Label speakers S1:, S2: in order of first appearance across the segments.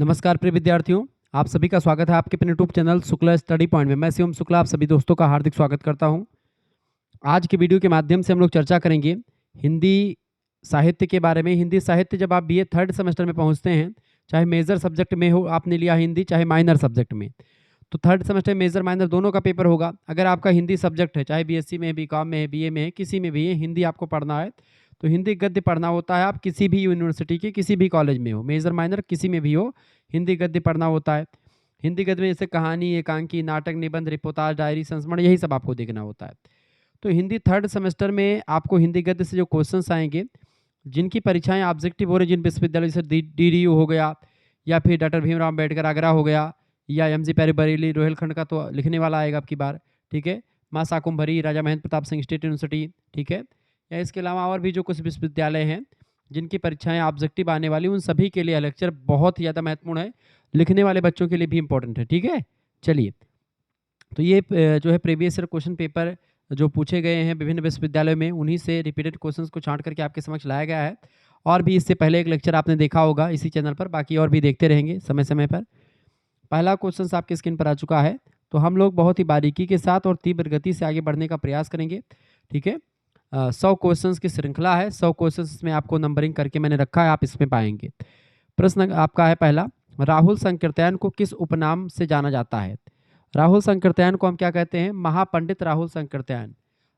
S1: नमस्कार प्रिय विद्यार्थियों, आप सभी का स्वागत है आपके अपने YouTube channel Shukla study point में। मैं शिवम शुक्ला आप सभी दोस्तों का हार्दिक स्वागत करता हूं। आज के वीडियो के माध्यम से हम लोग चर्चा करेंगे हिंदी साहित्य के बारे में। हिंदी साहित्य जब आप बीए थर्ड सेमेस्टर में पहुंचते हैं, चाहे मेजर सब्जेक्ट में हो आपने लिया हिंदी, चाहे माइनर सब्जेक्ट में, तो थर्ड सेमेस्टर मेजर माइनर दोनों का पेपर होगा। अगर आपका हिंदी सब्जेक्ट है, चाहे बीएससी में है, बीकॉम में है, बीए में है, किसी में भी है, हिंदी आपको पढ़ना है तो हिंदी गद्य पढ़ना होता है। आप किसी भी यूनिवर्सिटी के किसी भी कॉलेज में हो, मेजर माइनर किसी में भी हो, हिंदी गद्य पढ़ना होता है। हिंदी गद्य में जैसे कहानी, एकांकी, नाटक, निबंध, रिपोर्टाज, डायरी, संस्मरण, यही सब आपको देखना होता है। तो हिंदी थर्ड सेमेस्टर में आपको हिंदी गद्य से जो क्वेश्चंस आएंगे, जिनकी परीक्षाएं ऑब्जेक्टिव हो रही, जिन विश्वविद्यालय से डीडीयू हो गया, या फिर डॉक्टर भीमराव अम्बेडकर आगरा हो गया, या एमजी पैरी बरेली रोहिलखंड का तो लिखने वाला आएगा आपकी बार, ठीक है, माँ शाकुंभरी, राजा महेंद्र प्रताप सिंह स्टेट यूनिवर्सिटी, ठीक है, या इसके अलावा और भी जो कुछ विश्वविद्यालय हैं जिनकी परीक्षाएं ऑब्जेक्टिव आने वाली, उन सभी के लिए लेक्चर बहुत ही ज़्यादा महत्वपूर्ण है, लिखने वाले बच्चों के लिए भी इंपॉर्टेंट है। ठीक है, चलिए, तो ये जो है प्रीवियस ईयर क्वेश्चन पेपर जो पूछे गए हैं विभिन्न विश्वविद्यालयों में, उन्हीं से रिपीटेड क्वेश्चंस को छांट करके आपके समक्ष लाया गया है। और भी इससे पहले एक लेक्चर आपने देखा होगा इसी चैनल पर, बाकी और भी देखते रहेंगे समय समय पर। पहला क्वेश्चन आपकी स्क्रीन पर आ चुका है, तो हम लोग बहुत ही बारीकी के साथ और तीव्र गति से आगे बढ़ने का प्रयास करेंगे। ठीक है, 100 क्वेश्चंस की श्रृंखला है, 100 क्वेश्चंस में आपको नंबरिंग करके मैंने रखा है, आप इसमें पाएंगे। प्रश्न आपका है पहला, राहुल संकीर्तन को किस उपनाम से जाना जाता है? राहुल संकीर्तन को हम क्या कहते हैं? महापंडित राहुल संकीर्तन।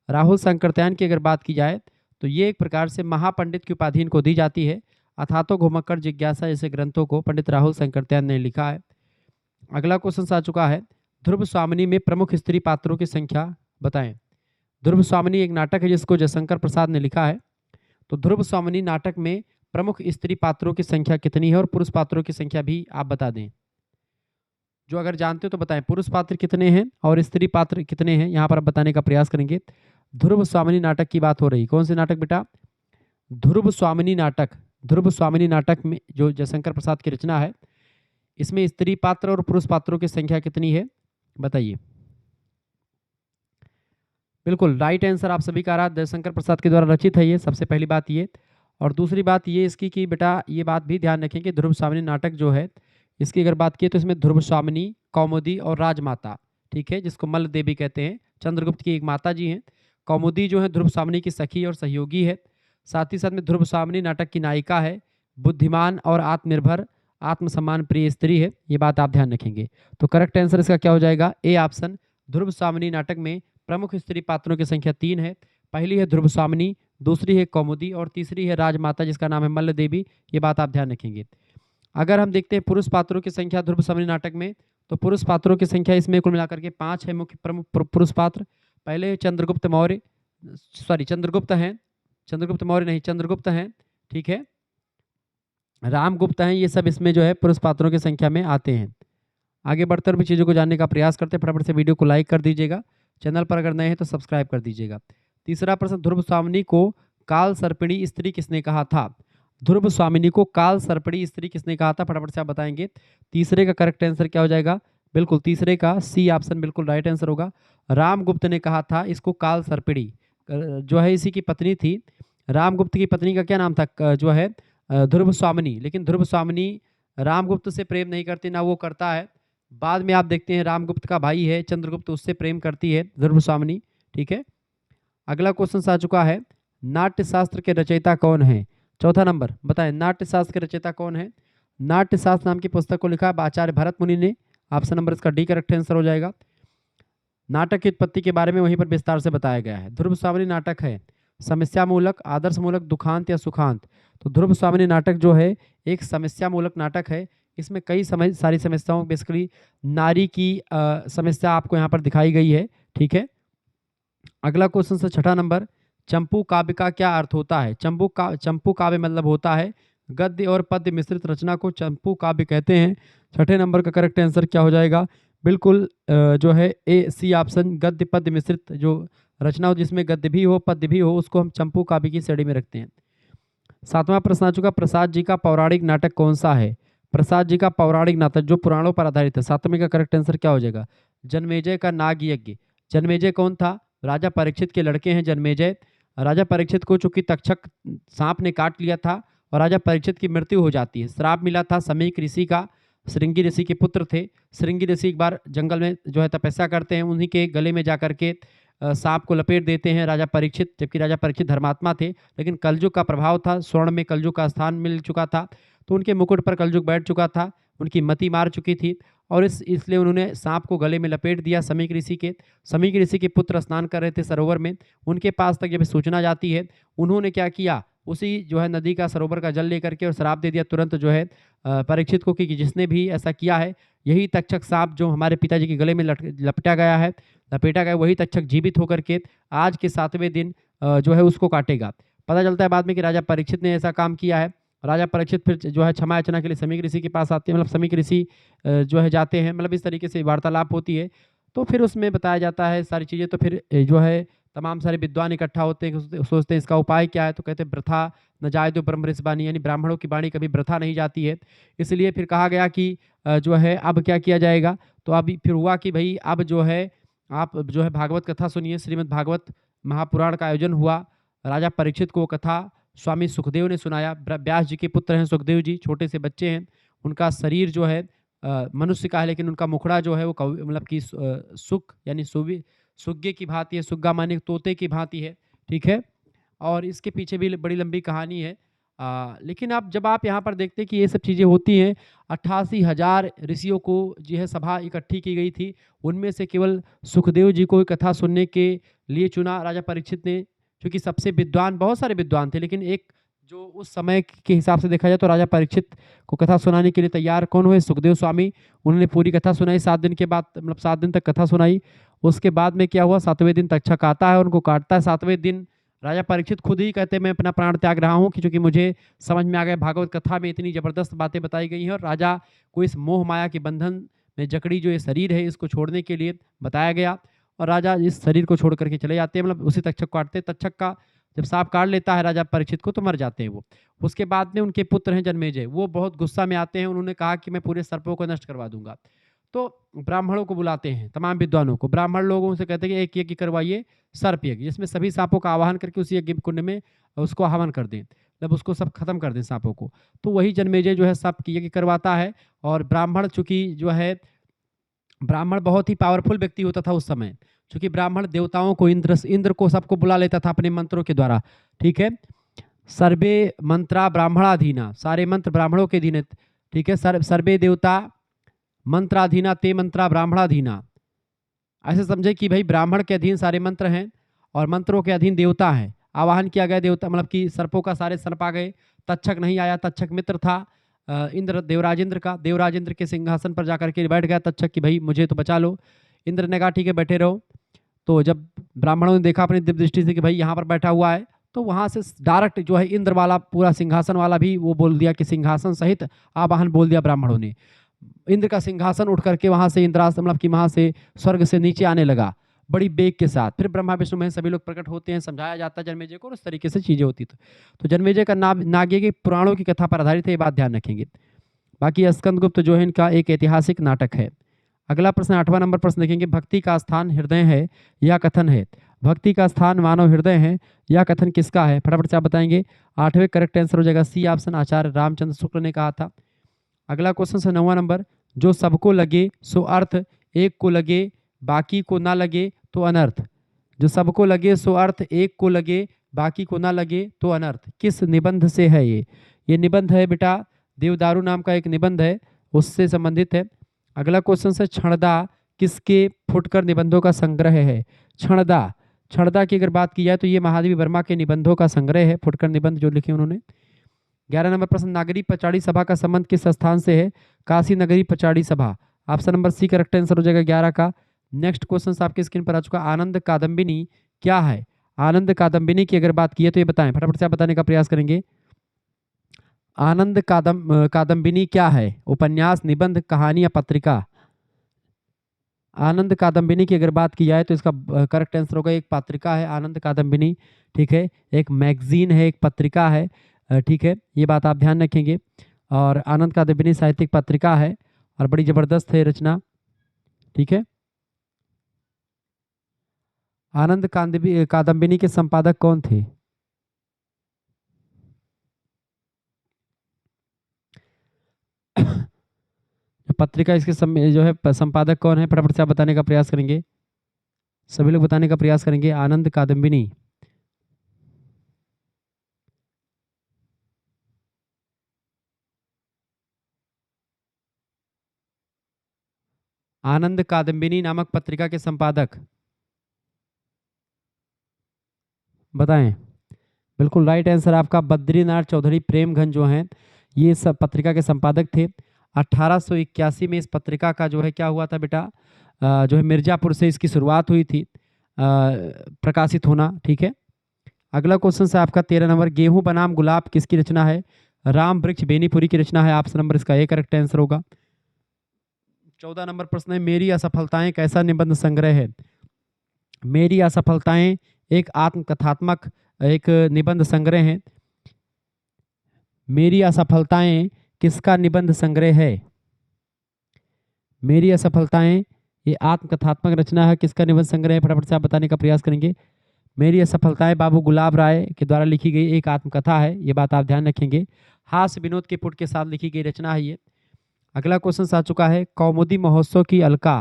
S1: राहुल संकीर्तन की अगर बात की जाए तो ये एक प्रकार से महापंडित की उपाधि इनको दी जाती है। अथातो घुमक्कड़ जिज्ञासा जैसे ग्रंथों को पंडित राहुल संकीर्तन ने लिखा है। अगला क्वेश्चन आ चुका है, ध्रुव स्वामिनी में प्रमुख स्त्री पात्रों की संख्या बताएं। ध्रुव स्वामिनी एक नाटक है जिसको जयशंकर प्रसाद ने लिखा है। तो ध्रुव स्वामिनी नाटक में प्रमुख स्त्री पात्रों की संख्या कितनी है और पुरुष पात्रों की संख्या भी आप बता दें। जो अगर जानते हो तो बताएं, पुरुष पात्र कितने हैं और स्त्री पात्र कितने हैं, यहाँ पर आप बताने का प्रयास करेंगे। ध्रुव स्वामिनी नाटक की बात हो रही, कौन से नाटक बेटा? ध्रुव स्वामिनी नाटक। ध्रुव स्वामिनी नाटक में जो जयशंकर प्रसाद की रचना है, इसमें स्त्री पात्र और पुरुष पात्रों की संख्या कितनी है बताइए। बिल्कुल राइट आंसर आप सभी का रहा, जयशंकर प्रसाद के द्वारा रचित है ये, सबसे पहली बात ये। और दूसरी बात ये इसकी कि बेटा ये बात भी ध्यान रखें कि ध्रुव स्वामिनी नाटक जो है, इसकी अगर बात की तो इसमें ध्रुव स्वामिनी, कौमुदी और राजमाता, ठीक है, जिसको मल्ल देवी कहते हैं, चंद्रगुप्त की एक माता जी हैं। कौमुदी जो है ध्रुव स्वामिनी की सखी और सहयोगी है। साथ ही साथ में ध्रुव स्वामिनी नाटक की नायिका है, बुद्धिमान और आत्मनिर्भर, आत्मसम्मान प्रिय स्त्री है, ये बात आप ध्यान रखेंगे। तो करेक्ट आंसर इसका क्या हो जाएगा? A option. ध्रुव स्वामिनी नाटक में प्रमुख स्त्री पात्रों की संख्या 3 है। पहली है ध्रुव स्वामिनी, दूसरी है कौमुदी और तीसरी है राजमाता जिसका नाम है मल्ल देवी, ये बात आप ध्यान रखेंगे। अगर हम देखते हैं पुरुष पात्रों की संख्या ध्रुव स्वामिनी नाटक में, तो पुरुष पात्रों की संख्या इसमें कुल मिलाकर के 5 है मुख्य प्रमुख पुरुष पात्र। पहले चंद्रगुप्त मौर्य, सॉरी चंद्रगुप्त हैं, चंद्रगुप्त मौर्य नहीं, चंद्रगुप्त हैं, ठीक है, रामगुप्त हैं, ये सब इसमें जो है पुरुष पात्रों की संख्या में आते हैं। आगे बढ़कर भी चीज़ों को जानने का प्रयास करते हैं, फटाफट से वीडियो को लाइक कर दीजिएगा, चैनल पर अगर नए हैं तो सब्सक्राइब कर दीजिएगा। तीसरा प्रश्न, ध्रुव स्वामिनी को काल सर्पिणी स्त्री किसने कहा था? ध्रुव स्वामिनी को काल सर्पिणी स्त्री किसने कहा था, फटाफट से आप बताएंगे। तीसरे का करेक्ट आंसर क्या हो जाएगा? बिल्कुल तीसरे का सी ऑप्शन बिल्कुल राइट आंसर होगा। रामगुप्त ने कहा था इसको काल सर्पिणी, जो है इसी की पत्नी थी। रामगुप्त की पत्नी का क्या नाम था? जो है ध्रुव स्वामिनी। लेकिन ध्रुव स्वामिनी रामगुप्त से प्रेम नहीं करती, ना वो करता है। बाद में आप देखते हैं रामगुप्त का भाई है चंद्रगुप्त, उससे प्रेम करती है ध्रुव स्वामिनी, ठीक है। अगला क्वेश्चन आ चुका है, नाट्यशास्त्र के रचयिता कौन है? चौथा नंबर बताएं, नाट्यशास्त्र के रचयिता कौन है? नाट्यशास्त्र नाम की पुस्तक को लिखा है आचार्य भरत मुनि ने। ऑप्शन नंबर इसका डी करेक्ट आंसर हो जाएगा। नाटक की उत्पत्ति के बारे में वहीं पर विस्तार से बताया गया है। ध्रुव स्वामिनी नाटक है समस्यामूलक, आदर्शमूलक, दुखांत या सुखांत। तो ध्रुव स्वामिनी नाटक जो है एक समस्यामूलक नाटक है। इसमें कई सारी समस्याओं, बेसिकली नारी की समस्या आपको यहाँ पर दिखाई गई है, ठीक है। अगला क्वेश्चन से छठा नंबर, चंपू काव्य का क्या अर्थ होता है? चंपू काव्य मतलब होता है गद्य और पद्य मिश्रित रचना को चंपू काव्य कहते हैं। छठे नंबर का करेक्ट आंसर क्या हो जाएगा? बिल्कुल जो है ए सी ऑप्शन, गद्य पद्य मिश्रित जो रचना हो जिसमें गद्य भी हो पद्य भी हो, उसको हम चंपू काव्य की श्रेणी में रखते हैं। सातवां प्रश्न आ चुका, प्रसाद जी का पौराणिक नाटक कौन सा है? प्रसाद जी का पौराणिक नाटक जो पुराणों पर आधारित है। सातवें का करेक्ट आंसर क्या हो जाएगा? जन्मेजय का नाग यज्ञ। जन्मेजय कौन था? राजा परीक्षित के लड़के हैं जन्मेजय। राजा परीक्षित को चूंकि तक्षक सांप ने काट लिया था और राजा परीक्षित की मृत्यु हो जाती है, श्राप मिला था समीक ऋषि का, श्रृंगी ऋषि के पुत्र थे। श्रृंगी ऋषि एक बार जंगल में जो है तपस्या करते हैं, उन्हीं के गले में जाकर के सांप को लपेट देते हैं राजा परीक्षित, जबकि राजा परीक्षित धर्मात्मा थे, लेकिन कलयुग का प्रभाव था, स्वर्ण में कलयुग का स्थान मिल चुका था, तो उनके मुकुट पर कलयुग बैठ चुका था, उनकी मति मार चुकी थी, और इसलिए उन्होंने सांप को गले में लपेट दिया समीक ऋषि के। समीक ऋषि के पुत्र स्नान कर रहे थे सरोवर में, उनके पास तक जब सूचना जाती है, उन्होंने क्या किया, उसी जो है नदी का सरोवर का जल लेकर के और श्राप दे दिया तुरंत जो है परीक्षित को कि जिसने भी ऐसा किया है, यही तक्षक सांप जो हमारे पिताजी के गले में लपेटा गया है, वही तक्षक जीवित होकर के आज के 7वें दिन जो है उसको काटेगा। पता चलता है बाद में कि राजा परीक्षित ने ऐसा काम किया है। राजा परीक्षित फिर जो है क्षमा याचना के लिए समीक ऋषि के पास आते हैं, मतलब समीक ऋषि जो है जाते हैं, मतलब इस तरीके से वार्तालाप होती है। तो फिर उसमें बताया जाता है सारी चीज़ें, तो फिर जो है तमाम सारे विद्वान इकट्ठा होते हैं, सोचते हैं इसका उपाय क्या है, तो कहते हैं वृथा न जाए तो ब्रह्म बाणी, यानी ब्राह्मणों की बाणी कभी वृथा नहीं जाती है। इसलिए फिर कहा गया कि जो है अब क्या किया जाएगा, तो अभी फिर हुआ कि भाई अब जो है आप जो है भागवत कथा सुनिए। श्रीमद् भागवत महापुराण का आयोजन हुआ। राजा परीक्षित को कथा स्वामी सुखदेव ने सुनाया। व्यास जी के पुत्र हैं सुखदेव जी, छोटे से बच्चे हैं, उनका शरीर जो है मनुष्य का है, लेकिन उनका मुखड़ा जो है वो मतलब कि सुख यानी सुग्गे की भांति है, सुग्गा माने तोते की भांति है, ठीक है। और इसके पीछे भी बड़ी लंबी कहानी है। लेकिन अब जब आप यहाँ पर देखते हैं कि ये सब चीज़ें होती हैं, 88,000 ऋषियों को जो है सभा इकट्ठी की गई थी, उनमें से केवल सुखदेव जी को कथा सुनने के लिए चुना राजा परीक्षित ने, क्योंकि सबसे विद्वान, बहुत सारे विद्वान थे, लेकिन एक जो उस समय के हिसाब से देखा जाए तो राजा परीक्षित को कथा सुनाने के लिए तैयार कौन हुए, सुखदेव स्वामी। उन्होंने पूरी कथा सुनाई 7 दिन के बाद, मतलब 7 दिन तक कथा सुनाई। उसके बाद में क्या हुआ, 7वें दिन तक्षक आता है, उनको काटता है। 7वें दिन राजा परीक्षित खुद ही कहते हैं मैं अपना प्राण त्याग रहा हूँ, क्योंकि मुझे समझ में आ गया भागवत कथा में इतनी जबरदस्त बातें बताई गई हैं, और राजा को इस मोह माया के बंधन में जकड़ी जो ये शरीर है इसको छोड़ने के लिए बताया गया, और राजा इस शरीर को छोड़ करके चले जाते हैं, मतलब उसी तक्षक को काटते। तक्षक का जब सांप काट लेता है राजा परीक्षित को तो मर जाते हैं वो। उसके बाद में उनके पुत्र हैं जन्मेजय, वो बहुत गुस्सा में आते हैं, उन्होंने कहा कि मैं पूरे सर्पों को नष्ट करवा दूंगा। तो ब्राह्मणों को बुलाते हैं, तमाम विद्वानों को, ब्राह्मण लोगों से कहते हैं कि एक यज्ञ करवाइए, सर्प यज्ञ, जिसमें सभी सांपों का आवाहन करके उसी यज्ञ कुंड में उसको हवन कर दें, मतलब उसको सब खत्म कर दें सांपों को। तो वही जन्मेजय जो है सर्प की यज्ञ करवाता है। और ब्राह्मण चूंकि जो है ब्राह्मण बहुत ही पावरफुल व्यक्ति होता था उस समय, क्योंकि ब्राह्मण देवताओं को, इंद्र को सबको बुला लेता था अपने मंत्रों के द्वारा, ठीक है। सर्वे मंत्रा ब्राह्मणाधीना, सारे मंत्र ब्राह्मणों के अधीन, ठीक है। सर्वे देवता मंत्राधीना ते मंत्रा ब्राह्मणाधीना, ऐसे समझे कि भाई ब्राह्मण के अधीन सारे मंत्र हैं और मंत्रों के अधीन देवता हैं। आवाहन किया गया देवता, मतलब कि सर्पों का सारे सर्प आ गए। तक्षक नहीं आया, तक्षक मित्र था इंद्र, देवराजेंद्र का। देवराजेंद्र के सिंहासन पर जाकर के बैठ गया तक्षक कि भाई मुझे तो बचा लो। इंद्र ने कहा ठीक है बैठे रहो। तो जब ब्राह्मणों ने देखा अपनी दिव्य दृष्टि से कि भाई यहाँ पर बैठा हुआ है, तो वहाँ से डायरेक्ट जो है इंद्र वाला पूरा सिंहासन वाला भी वो बोल दिया कि सिंहासन सहित आवाहन बोल दिया ब्राह्मणों ने। इंद्र का सिंहासन उठ करके वहां से इंद्रासन, मतलब कि वहां से स्वर्ग से नीचे आने लगा बड़ी बेग के साथ। फिर ब्रह्मा विष्णु महेश सभी लोग प्रकट होते हैं, समझाया जाता है जन्मेजय को, और उस तरीके से चीजें होती। तो जन्मेजय का नागे के पुराणों की कथा पर आधारित है, ये बात ध्यान रखेंगे। बाकी स्कंदगुप्त जो है इनका एक ऐतिहासिक नाटक है। अगला प्रश्न 8वां नंबर प्रश्न देखेंगे, भक्ति का स्थान हृदय है या कथन है। भक्ति का स्थान मानव हृदय है या कथन किसका है, फटाफट से आप बताएंगे। 8वें करेक्ट आंसर हो जाएगा सी ऑप्शन, आचार्य रामचंद्र शुक्ल ने कहा था। अगला क्वेश्चन है 9वां नंबर, जो सबको लगे सो अर्थ, एक को लगे बाकी को ना लगे तो अनर्थ। जो सबको लगे सो अर्थ, एक को लगे बाकी को ना लगे तो अनर्थ, किस निबंध से है ये निबंध है बेटा देवदारू नाम का एक निबंध है, उससे संबंधित है। अगला क्वेश्चन है क्षणदा किसके फुटकर निबंधों का संग्रह है। क्षणदा, क्षणदा की अगर बात की जाए तो ये महादेवी वर्मा के निबंधों का संग्रह है, फुटकर निबंध जो लिखे उन्होंने। 11 नंबर प्रश्न, नागरी पचाड़ी सभा का संबंध किस स्थान से है। काशी नगरी पचाड़ी Sabha, option number C correct answer हो जाएगा 11 का। नेक्स्ट क्वेश्चन आपके स्क्रीन पर आ चुका, आनंद कादम्बिनी क्या है। आनंद कादम्बिनी की अगर बात की है तो ये बताएं, फटाफट से आप बताने का प्रयास करेंगे। आनंद कादम्बिनी क्या है, उपन्यास, निबंध, कहानी या पत्रिका। आनंद कादम्बिनी की अगर बात की जाए तो इसका करेक्ट आंसर होगा एक पत्रिका है आनंद कादम्बिनी, ठीक है। एक मैगजीन है, एक पत्रिका है, ठीक है, ये बात आप ध्यान रखेंगे। और आनंद कादम्बिनी साहित्यिक पत्रिका है और बड़ी जबरदस्त है रचना, ठीक है। आनंद कादम्बिनी के संपादक कौन थे। पत्रिका इसके जो है संपादक कौन है, फटाफट से आप बताने का प्रयास करेंगे। सभी लोग बताने का प्रयास करेंगे। आनंद कादम्बिनी। आनंद कादम्बिनी नामक पत्रिका के संपादक बताएं। बिल्कुल राइट आंसर आपका बद्रीनाथ चौधरी प्रेमगंज जो हैं ये सब पत्रिका के संपादक थे। 1881 में इस पत्रिका का जो है क्या हुआ था बेटा, जो है मिर्जापुर से इसकी शुरुआत हुई थी प्रकाशित होना। ठीक है, अगला क्वेश्चन से आपका 13 नंबर, गेहूं बनाम गुलाब किसकी रचना है? राम वृक्ष बेनीपुरी की रचना है। ऑप्शन नंबर इसका ए करेक्ट आंसर होगा। 14 नंबर प्रश्न है, मेरी असफलताएं कैसा निबंध संग्रह है? मेरी असफलताएं एक आत्मकथात्मक एक निबंध संग्रह है। मेरी असफलताएं किसका निबंध संग्रह है? मेरी असफलताएं ये आत्मकथात्मक रचना है, किसका निबंध संग्रह है? फटाफट से आप बताने का प्रयास करेंगे। मेरी असफलताएं बाबू गुलाब राय के द्वारा लिखी गई एक आत्मकथा है, ये बात आप ध्यान रखेंगे। हास्य विनोद के पुट के साथ लिखी गई रचना है ये। अगला क्वेश्चन आ चुका है, कौमुदी महोत्सव की अलका।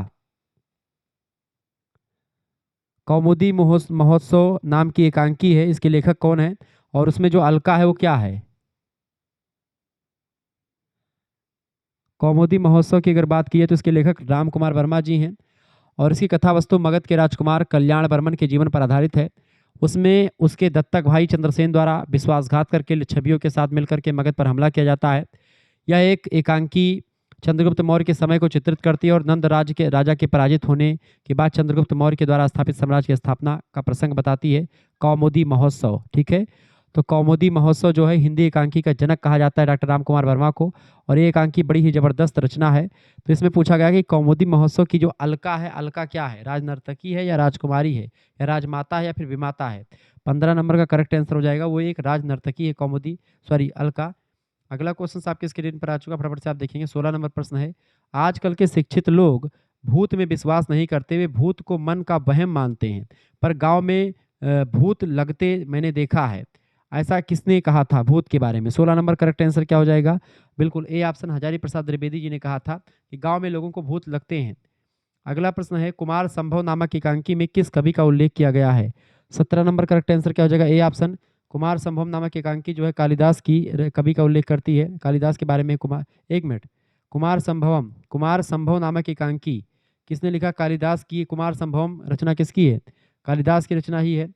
S1: कौमुदी महोत्सव नाम की एकांकी है, इसके लेखक कौन है? और उसमें जो अलका है वो क्या है? कौमुदी महोत्सव की अगर बात की है तो इसके लेखक राम कुमार वर्मा जी हैं और इसकी कथा वस्तु मगध के राजकुमार कल्याण वर्मन के जीवन पर आधारित है। उसमें उसके दत्तक भाई चंद्रसेन द्वारा विश्वासघात करके छवियों के साथ मिलकर के मगध पर हमला किया जाता है। यह एक एकांकी चंद्रगुप्त मौर्य के समय को चित्रित करती है और नंद राज्य के राजा के पराजित होने के बाद चंद्रगुप्त मौर्य के द्वारा स्थापित साम्राज्य की स्थापना का प्रसंग बताती है। कौमुदी महोत्सव, ठीक है, तो कौमुदी महोत्सव जो है हिंदी एकांकी का जनक कहा जाता है डॉक्टर राम कुमार वर्मा को, और ये एकांकी बड़ी ही जबरदस्त रचना है। तो इसमें पूछा गया कि कौमुदी महोत्सव की जो अलका है, अलका क्या है? राजनर्तकी है या राजकुमारी है या राजमाता है या फिर विमाता है? 15 नंबर का करेक्ट आंसर हो जाएगा, वो एक राजनर्तकी है कौमुदी, सॉरी अलका। अगला क्वेश्चन आपके स्क्रीन पर आ चुका, फटाफट से आप देखेंगे। 16 नंबर प्रश्न है, आजकल के शिक्षित लोग भूत में विश्वास नहीं करते, वे भूत को मन का वहम मानते हैं, पर गांव में भूत लगते मैंने देखा है। ऐसा किसने कहा था भूत के बारे में? 16 नंबर करेक्ट आंसर क्या हो जाएगा? बिल्कुल ए ऑप्शन, हजारी प्रसाद द्विवेदी जी ने कहा था कि गांव में लोगों को भूत लगते हैं। अगला प्रश्न है, कुमार संभव नामक एकांकी में किस कवि का उल्लेख किया गया है? 17 नंबर करेक्ट आंसर क्या हो जाएगा? ए ऑप्शन, कुमार संभव नामक एकांकी जो है कालिदास की कवि का उल्लेख करती है। कालिदास के बारे में एक मिनट, कुमार संभव नामक एकांकी किसने लिखा? कालिदास की। कुमार संभवम रचना किसकी है? कालिदास की रचना ही है।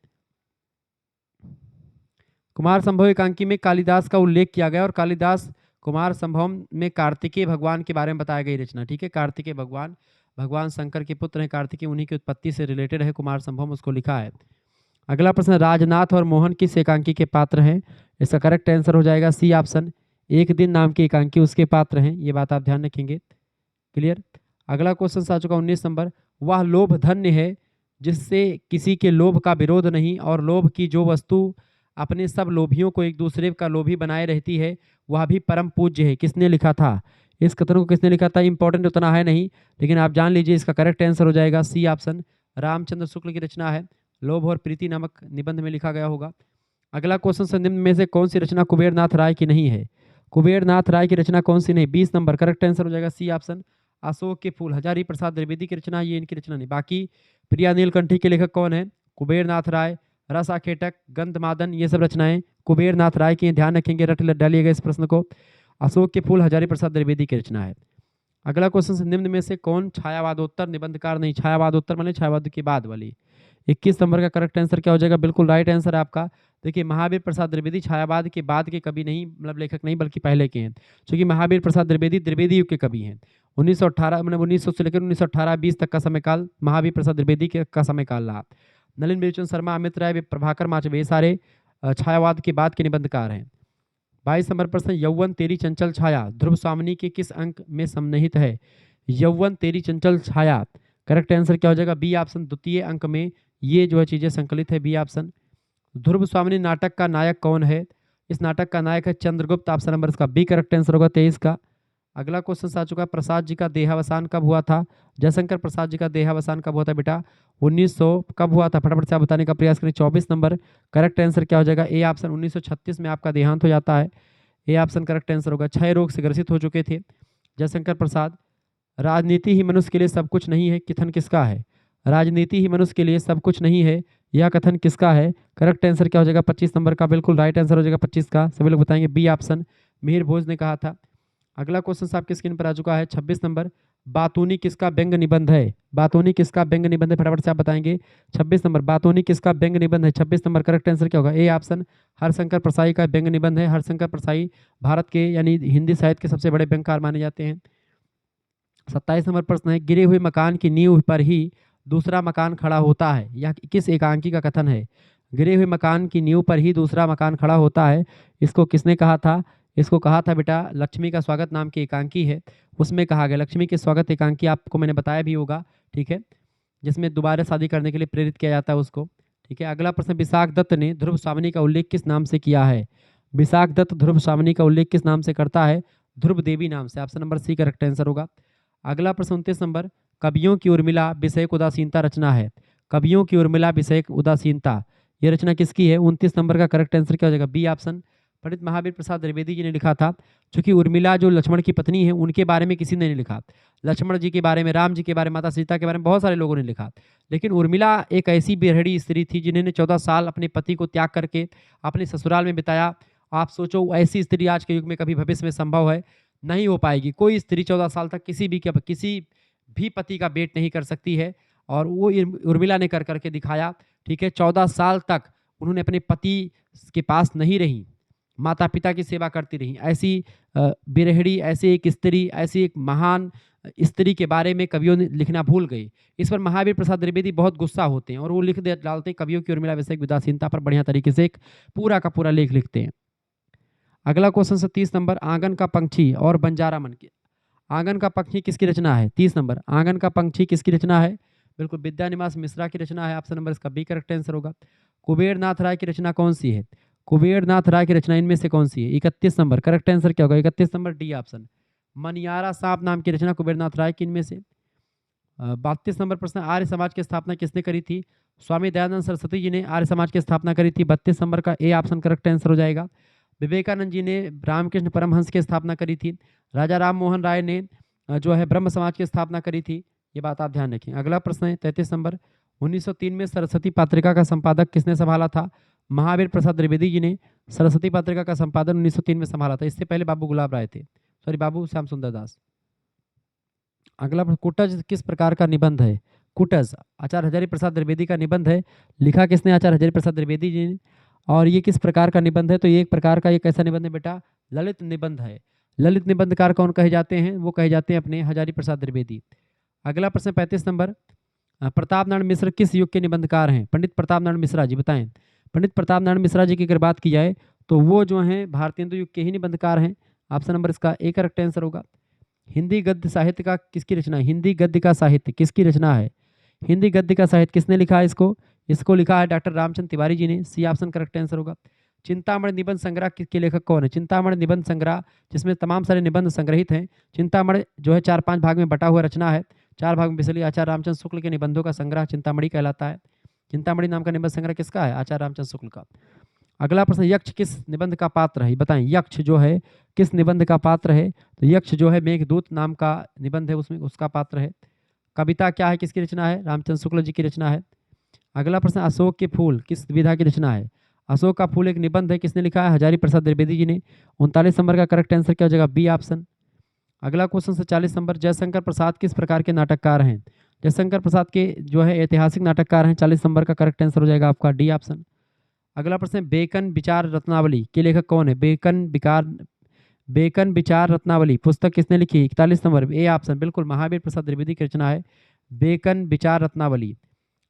S1: कुमार संभव एकांकी में कालिदास का उल्लेख किया गया और कालिदास कुमार संभवम में कार्तिकेय भगवान के बारे में बताया गई रचना। ठीक है, कार्तिकेय भगवान, भगवान शंकर के पुत्र हैं कार्तिकेय, उन्हीं की उत्पत्ति से रिलेटेड है कुमार संभवम, उसको लिखा है। अगला प्रश्न, राजनाथ और मोहन किस एकांकी के पात्र हैं? इसका करेक्ट आंसर हो जाएगा सी ऑप्शन, एक दिन नाम की एकांकी उसके पात्र हैं, ये बात आप ध्यान रखेंगे। क्लियर। अगला क्वेश्चन आ चुका 19 नंबर, वह लोभ धन्य है जिससे किसी के लोभ का विरोध नहीं और लोभ की जो वस्तु अपने सब लोभियों को एक दूसरे का लोभी बनाए रहती है वह भी परम पूज्य है। किसने लिखा था? इस कथन को किसने लिखा था? इंपॉर्टेंट उतना है नहीं, लेकिन आप जान लीजिए इसका करेक्ट आंसर हो जाएगा सी ऑप्शन, रामचंद्र शुक्ल की रचना है। लोभ और प्रीति नामक निबंध में लिखा गया होगा। अगला क्वेश्चन, निम्न में से कौन सी रचना कुबेरनाथ राय की नहीं है? कुबेरनाथ राय की रचना कौन सी नहीं? 20 नंबर करेक्ट आंसर हो जाएगा सी ऑप्शन, अशोक के फूल। हजारी प्रसाद द्विवेदी की रचना, ये इनकी रचना नहीं। बाकी प्रिया नीलकंठी के लेखक कौन है? कुबेरनाथ राय, रस आखेटक, गंधमादन, ये सब रचनाएं कुबेरनाथ राय की, ध्यान रखेंगे, रट डालिएगा इस प्रश्न को। अशोक के फूल हजारी प्रसाद द्विवेदी की रचना है। अगला क्वेश्चन, निम्न में से कौन छायावादोत्तर निबंधकार नहीं? छायावादोत्तर माने छायावाद के बाद वाली। 21 नंबर का करेक्ट आंसर क्या हो जाएगा? बिल्कुल राइट आंसर है आपका। देखिए महावीर प्रसाद द्विवेदी छायावाद के बाद के कवि नहीं, मतलब लेखक नहीं, बल्कि पहले के हैं, क्योंकि महावीर प्रसाद द्विवेदी द्विवेदी युग के कवि हैं। 1918 मतलब 1900 से लेकर 1918-20 तक का समयकाल महावीर प्रसाद द्विवेदी का समयकाल रहा। नलिन बिरचंद शर्मा, अमित राय, प्रभाकर माचवे, ये सारे छायावाद के बाद के निबंधकार हैं। 22 नंबर प्रश्न, यौवन तेरी चंचल छाया ध्रुव स्वामिनी के किस अंक में सम्मिलित है? यौवन तेरी चंचल छाया, करेक्ट आंसर क्या हो जाएगा? बी ऑप्शन, द्वितीय अंक में ये जो है चीजें संकलित है, बी ऑप्शन। ध्रुव स्वामिनी नाटक का नायक कौन है? इस नाटक का नायक है चंद्रगुप्त, ऑप्शन नंबर इसका बी करेक्ट आंसर होगा 23 का। अगला क्वेश्चन आ चुका है, प्रसाद जी का देहावसान कब हुआ था? जयशंकर प्रसाद जी का देहावसान कब हुआ था बेटा? 1900 कब हुआ था? फटाफट से आप बताने का प्रयास करें। 24 नंबर करेक्ट आंसर क्या हो जाएगा? ए ऑप्शन, 1936 में आपका देहांत हो जाता है, ए ऑप्शन करेक्ट आंसर होगा। क्षय रोग से ग्रसित हो चुके थे जयशंकर प्रसाद। राजनीति ही मनुष्य के लिए सब कुछ नहीं है, कथन किसका है? राजनीति ही मनुष्य के लिए सब कुछ नहीं है, यह कथन किसका है? करेक्ट आंसर क्या हो जाएगा? 25 नंबर का बिल्कुल राइट आंसर हो जाएगा 25 का। सभी लोग बताएंगे बी ऑप्शन, मिहिर भोज ने कहा था। अगला क्वेश्चन आपके स्क्रीन पर आ चुका है 26 नंबर। बातूनी किसका व्यंग निबंध है? बातूनी किसका व्यंग निबंध है? फटाफट से आप बताएंगे। 26 नंबर, बातूनी किसका व्यंग निबंध है? 26 नंबर करेक्ट आंसर क्या होगा? ए ऑप्शन, हरशंकर परसाई का व्यंग निबंध है। हरशंकर परसाई भारत के यानी हिंदी साहित्य के सबसे बड़े व्यंगकार माने जाते हैं। 27 नंबर प्रश्न है, गिरे हुए मकान की नींव पर ही दूसरा मकान खड़ा होता है, यह किस एकांकी का कथन है? गिरे हुए मकान की नींव पर ही दूसरा मकान खड़ा होता है, इसको किसने कहा था? इसको कहा था बेटा लक्ष्मी का स्वागत नाम की एकांकी है, उसमें कहा गया। लक्ष्मी के स्वागत एकांकी आपको मैंने बताया भी होगा, ठीक है, जिसमें दोबारा शादी करने के लिए प्रेरित किया जाता है उसको। ठीक है, अगला प्रश्न, विशाख दत्त ने ध्रुव स्वामिनी का उल्लेख किस नाम से किया है? विशाख दत्त ध्रुव स्वामिनी का उल्लेख किस नाम से करता है? ध्रुव देवी नाम से। Option number C correct answer होगा। अगला प्रश्न 29 नंबर, कवियों की उर्मिला विषयक उदासीनता रचना है। कवियों की उर्मिला विषयक उदासीनता, ये रचना किसकी है? 29 नंबर का करेक्ट आंसर क्या हो जाएगा? बी ऑप्शन, पंडित महावीर प्रसाद द्विवेदी जी ने लिखा था। चूंकि उर्मिला जो लक्ष्मण की पत्नी है उनके बारे में किसी ने नहीं लिखा, लक्ष्मण जी के बारे में, राम जी के बारे में, माता सीता के बारे में बहुत सारे लोगों ने लिखा, लेकिन उर्मिला एक ऐसी बेरहड़ी स्त्री थी जिन्होंने 14 साल अपने पति को त्याग करके अपने ससुराल में बिताया। आप सोचो ऐसी स्त्री आज के युग में कभी भविष्य में संभव है? नहीं हो पाएगी। कोई स्त्री 14 साल तक किसी भी पति का वेट नहीं कर सकती है, और वो उर्मिला ने कर करके दिखाया। ठीक है, 14 साल तक उन्होंने अपने पति के पास नहीं रही, माता पिता की सेवा करती रही। ऐसी बिरहड़ी, ऐसी एक स्त्री, ऐसी एक महान स्त्री के बारे में कवियों ने लिखना भूल गए। इस पर महावीर प्रसाद द्विवेदी बहुत गुस्सा होते हैं और वो लिख डालते हैं कवियों की उर्मिला विषयक उदासीनता पर बढ़िया तरीके से एक पूरा का पूरा लेख लिखते हैं। अगला क्वेश्चन से 30 नंबर, आंगन का पंछी और बंजारा मन की, आंगन का पंछी किसकी रचना है? 30 नंबर, आंगन का पंछी किसकी रचना है? बिल्कुल विद्यानिवास मिश्रा की रचना है। ऑप्शन नंबर इसका बी करेक्ट आंसर होगा। कुबेर नाथ राय की रचना कौन सी है? कुबेर नाथ राय की रचना इनमें से कौन सी है? 31 नंबर करेक्ट आंसर क्या होगा? 31 नंबर डी ऑप्शन, मनियारा सांप नाम की रचना कुबेर नाथ राय की इनमें से। 32 नंबर प्रश्न, आर्य समाज की स्थापना किसने करी थी? स्वामी दयानंद सरस्वती जी ने आर्य समाज की स्थापना करी थी। 32 नंबर का ए ऑप्शन करेक्ट आंसर हो जाएगा। विवेकानंद जी ने रामकृष्ण परमहंस की स्थापना करी थी। राजा राम मोहन राय ने जो है ब्रह्म समाज की स्थापना करी थी। ये बात आप ध्यान रखें। अगला प्रश्न है 33 नंबर, 1903 में सरस्वती पत्रिका का संपादक किसने संभाला था? महावीर प्रसाद द्विवेदी जी ने सरस्वती पत्रिका का संपादन 1903 में संभाला था। इससे पहले बाबू गुलाब राय थे, सॉरी बाबू श्याम सुंदर दास। अगला प्रश्न, कुटज किस प्रकार का निबंध है? कुटज आचार्य हजारी प्रसाद द्विवेदी का निबंध है। लिखा किसने? आचार्य हजारी प्रसाद द्विवेदी जी ने। और ये किस प्रकार का निबंध है? तो ये एक प्रकार का, ये कैसा निबंध है बेटा? ललित निबंध है। ललित निबंधकार कौन कहे जाते हैं? वो कहे जाते हैं अपने हजारी प्रसाद द्विवेदी। अगला प्रश्न 35 नंबर, प्रताप नारायण मिश्र किस युग के निबंधकार हैं? पंडित प्रताप नारायण मिश्रा जी, बताएं। पंडित प्रताप नारायण मिश्रा जी की अगर बात की जाए तो वो जो हैं भारतीय हिंदू युग के ही निबंधकार हैं। ऑप्शन नंबर इसका ए करेक्ट आंसर होगा। हिंदी गद्य साहित्य का किसकी रचना है? हिंदी गद्य का साहित्य किसकी रचना है? हिंदी गद्य का साहित्य किसने लिखा है? इसको लिखा है डॉक्टर रामचंद्र तिवारी जी ने। सी ऑप्शन करेक्ट आंसर होगा। चिंतामणि निबंध संग्रह के लेखक कौन है? चिंतामणि निबंध संग्रह, जिसमें तमाम सारे निबंध संग्रहित हैं। चिंतामणि जो है 4-5 भाग में बटा हुआ रचना है। 4 भाग में बिसली आचार्य रामचंद्र शुक्ल के निबंधों का संग्रह चिंतामणि कहलाता है। चिंतामणि नाम का निबंध संग्रह किसका है? आचार्य रामचंद्र शुक्ल का। अगला प्रश्न, यक्ष किस निबंध का पात्र है? बताएं, यक्ष जो है किस निबंध का पात्र है? तो यक्ष जो है मेघदूत नाम का निबंध है, उसमें उसका पात्र है। कविता क्या है, किसकी रचना है? रामचंद्र शुक्ल जी की रचना है। अगला प्रश्न, अशोक के फूल किस विधा की रचना है? अशोक का फूल एक निबंध है, किसने लिखा है? हजारी प्रसाद द्विवेदी जी ने। 39 नंबर का करेक्ट आंसर क्या हो जाएगा? B option. अगला क्वेश्चन 40 नंबर, जयशंकर प्रसाद किस प्रकार के नाटककार हैं? जयशंकर प्रसाद के जो है ऐतिहासिक नाटककार हैं। 40 नंबर का करेक्ट आंसर हो जाएगा आपका डी ऑप्शन। अगला प्रश्न, बेकन विचार रत्नावली के लेखक कौन है? बेकन विचार रत्नावली पुस्तक किसने लिखी? 41 नंबर ए ऑप्शन, बिल्कुल महावीर प्रसाद द्विवेदी की रचना है बेकन विचार रत्नावली।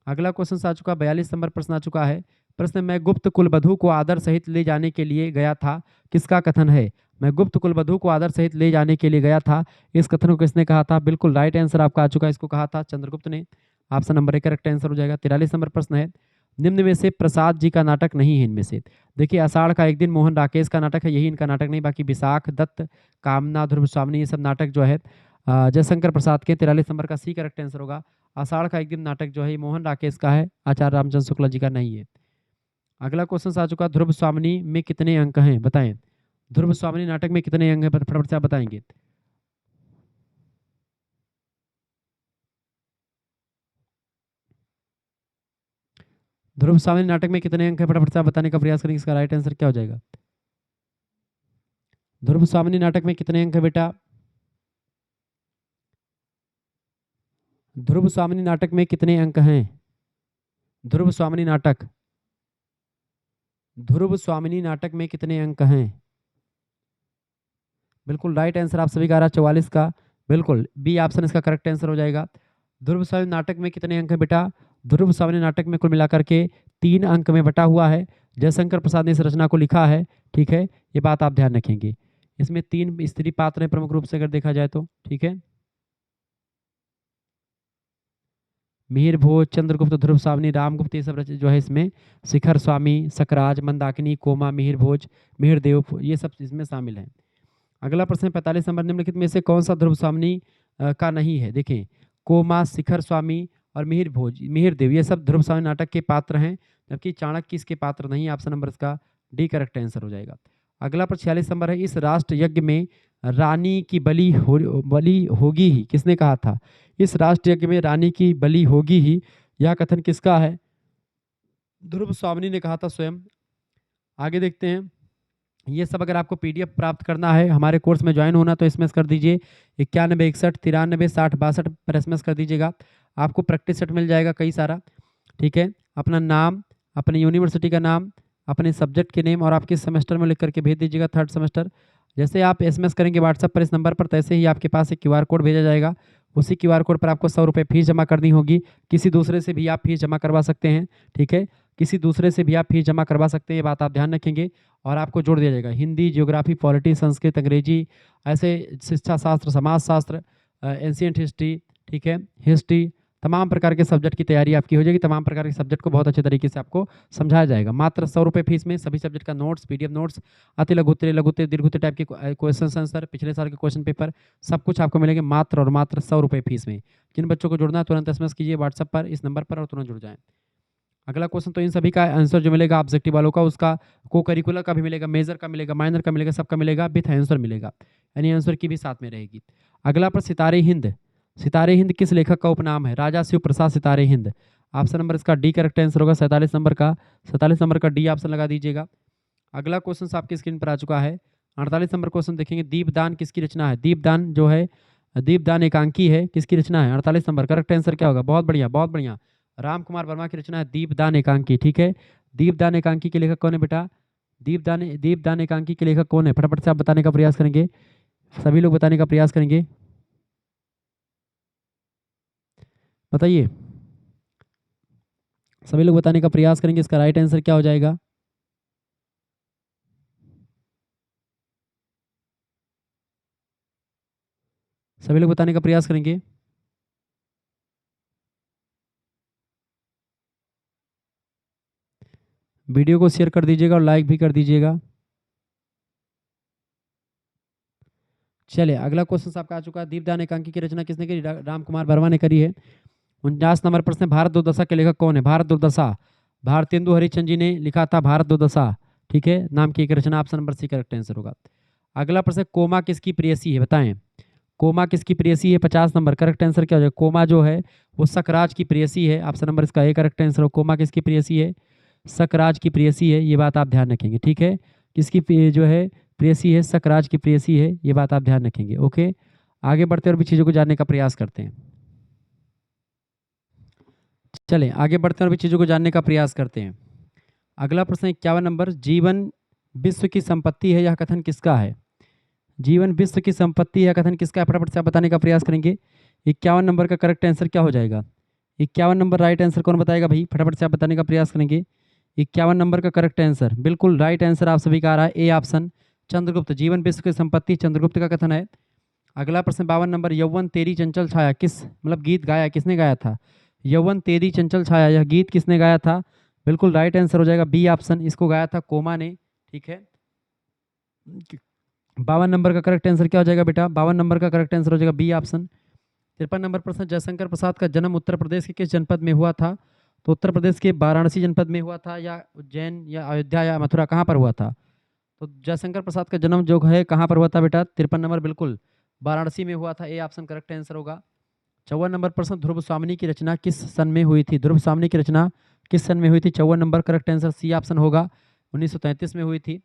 S1: अगला क्वेश्चन आ चुका 42 नंबर प्रश्न आ चुका है। प्रश्न, मैं गुप्त कुलवधु को आदर सहित ले जाने के लिए गया था, किसका कथन है? मैं गुप्त कुलवधु को आदर सहित ले जाने के लिए गया था, इस कथन को किसने कहा था? बिल्कुल राइट आंसर आपका आ चुका है, इसको कहा था चंद्रगुप्त ने। Option number A correct answer हो जाएगा। 43 नंबर प्रश्न है, निम्न में से प्रसाद जी का नाटक नहीं है इनमें से। देखिए, आषाढ़ का एक दिन मोहन राकेश का नाटक है, यही इनका नाटक नहीं। बाकी विशाख दत्त, कामना, ध्रुव स्वामिनी, ये सब नाटक जो है जयशंकर प्रसाद के। 43 नंबर का सी करेक्ट आंसर होगा। आषाढ़ का एक दिन नाटक जो है ये मोहन राकेश का है, आचार्य रामचंद्र शुक्ला जी का नहीं है। अगला क्वेश्चन आ चुका, ध्रुव स्वामिनी में कितने अंक हैं? बताएं, ध्रुव स्वामिनी नाटक में कितने अंक हैं? फटाफट से आप बताएंगे। ध्रुव स्वामिनी नाटक में कितने अंक है, फटाफट से आप बताने का प्रयास करेंगे। इसका राइट आंसर क्या हो जाएगा? ध्रुव स्वामिनी नाटक में कितने अंक है बेटा? ध्रुव स्वामिनी नाटक में कितने अंक हैं? ध्रुव स्वामिनी नाटक, ध्रुव स्वामिनी नाटक में कितने अंक हैं? बिल्कुल राइट आंसर आप सभी का आ रहा है 44 का। बिल्कुल बी ऑप्शन इसका करेक्ट आंसर हो जाएगा। ध्रुव स्वामिनी नाटक में कितने अंक है बेटा? ध्रुव स्वामिनी नाटक में कुल मिलाकर के 3 अंक में बटा हुआ है। जयशंकर प्रसाद ने इस रचना को लिखा है, ठीक है, ये बात आप ध्यान रखेंगे। इसमें 3 स्त्री पात्र हैं प्रमुख रूप से अगर देखा जाए तो, ठीक है। मिहिर भोज, चंद्रगुप्त, ध्रुव स्वामिनी, रामगुप्त, ये सब जो है इसमें शिखर स्वामी, सकराज, मंदाकिनी, कोमा, मिहिर भोज, मिहिर देव, ये सब इसमें शामिल हैं। अगला प्रश्न 45 नंबर, निम्नलिखित में से कौन सा ध्रुव स्वामिनी का नहीं है? देखें, कोमा, शिखर स्वामी और मिहिर भोज, मिहिर देव, ये सब ध्रुव स्वामी नाटक के पात्र हैं, जबकि चाणक्य इसके पात्र नहीं। ऑप्शन नंबर इसका डी करेक्ट आंसर हो जाएगा। अगला प्रश्न 46 नंबर है, इस राष्ट्र यज्ञ में रानी की बलि होगी ही, किसने कहा था? इस राष्ट्र यज्ञ में रानी की बलि होगी ही, यह कथन किसका है? ध्रुव स्वामिनी ने कहा था स्वयं। आगे देखते हैं। ये सब अगर आपको पीडीएफ प्राप्त करना है, हमारे कोर्स में ज्वाइन होना, तो एसएमएस कर दीजिए 91 61 93 60 62 पर एसएमएस कर दीजिएगा। आपको प्रैक्टिस सेट मिल जाएगा कई सारा, ठीक है। अपना नाम, अपनी यूनिवर्सिटी का नाम, अपने सब्जेक्ट के नेम और आप किस सेमेस्टर में लिख करके भेज दीजिएगा, 3rd सेमेस्टर। जैसे आप एसएमएस करेंगे व्हाट्सएप पर इस नंबर पर, तैसे ही आपके पास एक क्यूआर कोड भेजा जाएगा। उसी क्यूआर कोड पर आपको 100 रुपये फीस जमा करनी होगी। किसी दूसरे से भी आप फीस जमा करवा सकते हैं, ठीक है, किसी दूसरे से भी आप फीस जमा करवा सकते हैं, ये बात आप ध्यान रखेंगे। और आपको जोड़ दिया जाएगा हिंदी, ज्योग्राफी, पॉलिटी, संस्कृत, अंग्रेजी, ऐसे शिक्षा शास्त्र, समाज शास्त्र, एंशिएंट हिस्ट्री, ठीक है, हिस्ट्री, तमाम प्रकार के सब्जेक्ट की तैयारी आपकी हो जाएगी। तमाम प्रकार के सब्जेक्ट को बहुत अच्छे तरीके से आपको समझाया जाएगा। मात्र 100 रुपये फीस में सभी सब्जेक्ट का नोट्स, पीडीएफ नोट्स, अति लघुत्तरीय, लघुत्तरीय, दीर्घोत्तरीय टाइप के क्वेश्चन आंसर, पिछले साल के क्वेश्चन पेपर, सब कुछ आपको मिलेंगे मात्र और मात्र 100 रुपये फीस में। जिन बच्चों को जुड़ना है तुरंत एसएमएस कीजिए व्हाट्सएप पर इस नंबर पर और तुरंत जुड़ जाएं। अगला क्वेश्चन, तो इन सभी का आंसर जो मिलेगा ऑब्जेक्टिव वालों का, उसका को करिकुलर का भी मिलेगा, मेजर का मिलेगा, माइनर का मिलेगा, सबका मिलेगा, विथ आंसर मिलेगा, यानी आंसर की भी साथ में रहेगी। अगला पर सितारे हिंद, सितारे हिंद किस लेखक का उपनाम है? राजा शिव प्रसाद सितारे हिंद। ऑप्शन नंबर इसका डी करेक्ट आंसर होगा। 47 नंबर का डी ऑप्शन लगा दीजिएगा। अगला क्वेश्चन आपकी स्क्रीन पर आ चुका है। 48 नंबर क्वेश्चन देखेंगे, दीपदान किसकी रचना है? दीपदान जो है, दीपदान एकांकी है, किसकी रचना है? 48 नंबर करेक्ट आंसर क्या होगा? बहुत बढ़िया, बहुत बढ़िया, राम कुमार वर्मा की रचना है दीपदान एकांकी, ठीक है। दीपदान एकांकी के लेखक कौन है बेटा? दीपदान एकांकी के लेखक कौन है? फटाफट से आप बताने का प्रयास करेंगे, सभी लोग बताने का प्रयास करेंगे, बताइए, सभी लोग बताने का प्रयास करेंगे। इसका राइट आंसर क्या हो जाएगा? सभी लोग बताने का प्रयास करेंगे। वीडियो को शेयर कर दीजिएगा और लाइक भी कर दीजिएगा। चलिए अगला क्वेश्चन आपका आ चुका है, दीपदान एकांकी की रचना किसने करी? राम कुमार वर्मा ने करी है। 49 नंबर प्रश्न, भारत दुर्दशा के लेखक कौन है? भारत दुर्दशा, भारतेंदु हरिश्चंद्र जी ने लिखा था भारत दुर्दशा, ठीक है, नाम की एक रचना। Option number C correct answer होगा। अगला प्रश्न, कोमा किसकी प्रेयसी है? बताएं, कोमा किसकी प्रेयसी है? 50 नंबर करेक्ट आंसर क्या हो जाएगा? कोमा जो है वो सकराज की प्रेयसी है। ऑप्शन नंबर इसका ए करेक्ट आंसर हो। कोमा किसकी प्रेयसी है? सकराज की प्रेयसी है, ये बात आप ध्यान रखेंगे, ठीक है। किसकी जो है प्रेयसी है? सकराज की प्रेयसी है, ये बात आप ध्यान रखेंगे। ओके, आगे बढ़ते और भी चीज़ों को जानने का प्रयास करते हैं। चलें आगे बढ़ते हैं और भी चीज़ों को जानने का प्रयास करते हैं। अगला प्रश्न 51 नंबर, जीवन विश्व की संपत्ति है, यह कथन किसका है? जीवन विश्व की संपत्ति है, कथन किसका है? फटाफट से आप बताने का प्रयास करेंगे। 51 नंबर का करेक्ट आंसर क्या हो जाएगा? 51 नंबर राइट आंसर कौन बताएगा भाई? फटाफट से आप बताने का प्रयास करेंगे। 51 नंबर का करेक्ट आंसर, बिल्कुल राइट आंसर आप सभी का आ रहा है ए ऑप्शन, चंद्रगुप्त। जीवन विश्व की संपत्ति चंद्रगुप्त का कथन है। अगला प्रश्न 52 नंबर, यौवन तेरी चंचल छाया किस मतलब गीत गाया, किसने गाया था? यौवन तेरी चंचल छाया, यह गीत किसने गाया था? बिल्कुल राइट आंसर हो जाएगा बी ऑप्शन, इसको गाया था कोमा ने, ठीक है। 52 नंबर का करेक्ट आंसर क्या हो जाएगा बेटा? 52 नंबर का करेक्ट आंसर हो जाएगा बी ऑप्शन। 53 नंबर प्रश्न, जयशंकर प्रसाद का जन्म उत्तर प्रदेश के किस जनपद में हुआ था? तो उत्तर प्रदेश के वाराणसी जनपद में हुआ था, या उज्जैन या अयोध्या या मथुरा, कहाँ पर हुआ था? तो जयशंकर प्रसाद का जन्म जो है कहाँ पर हुआ था बेटा? 53 नंबर बिल्कुल वाराणसी में हुआ था, ए ऑप्शन करेक्ट आंसर होगा। 54 नंबर प्रश्न, ध्रुव स्वामिनी की रचना किस सन में हुई थी? ध्रुव स्वामिनी की रचना किस सन में हुई थी? 54 नंबर करेक्ट आंसर सी ऑप्शन होगा, 1933 में हुई थी।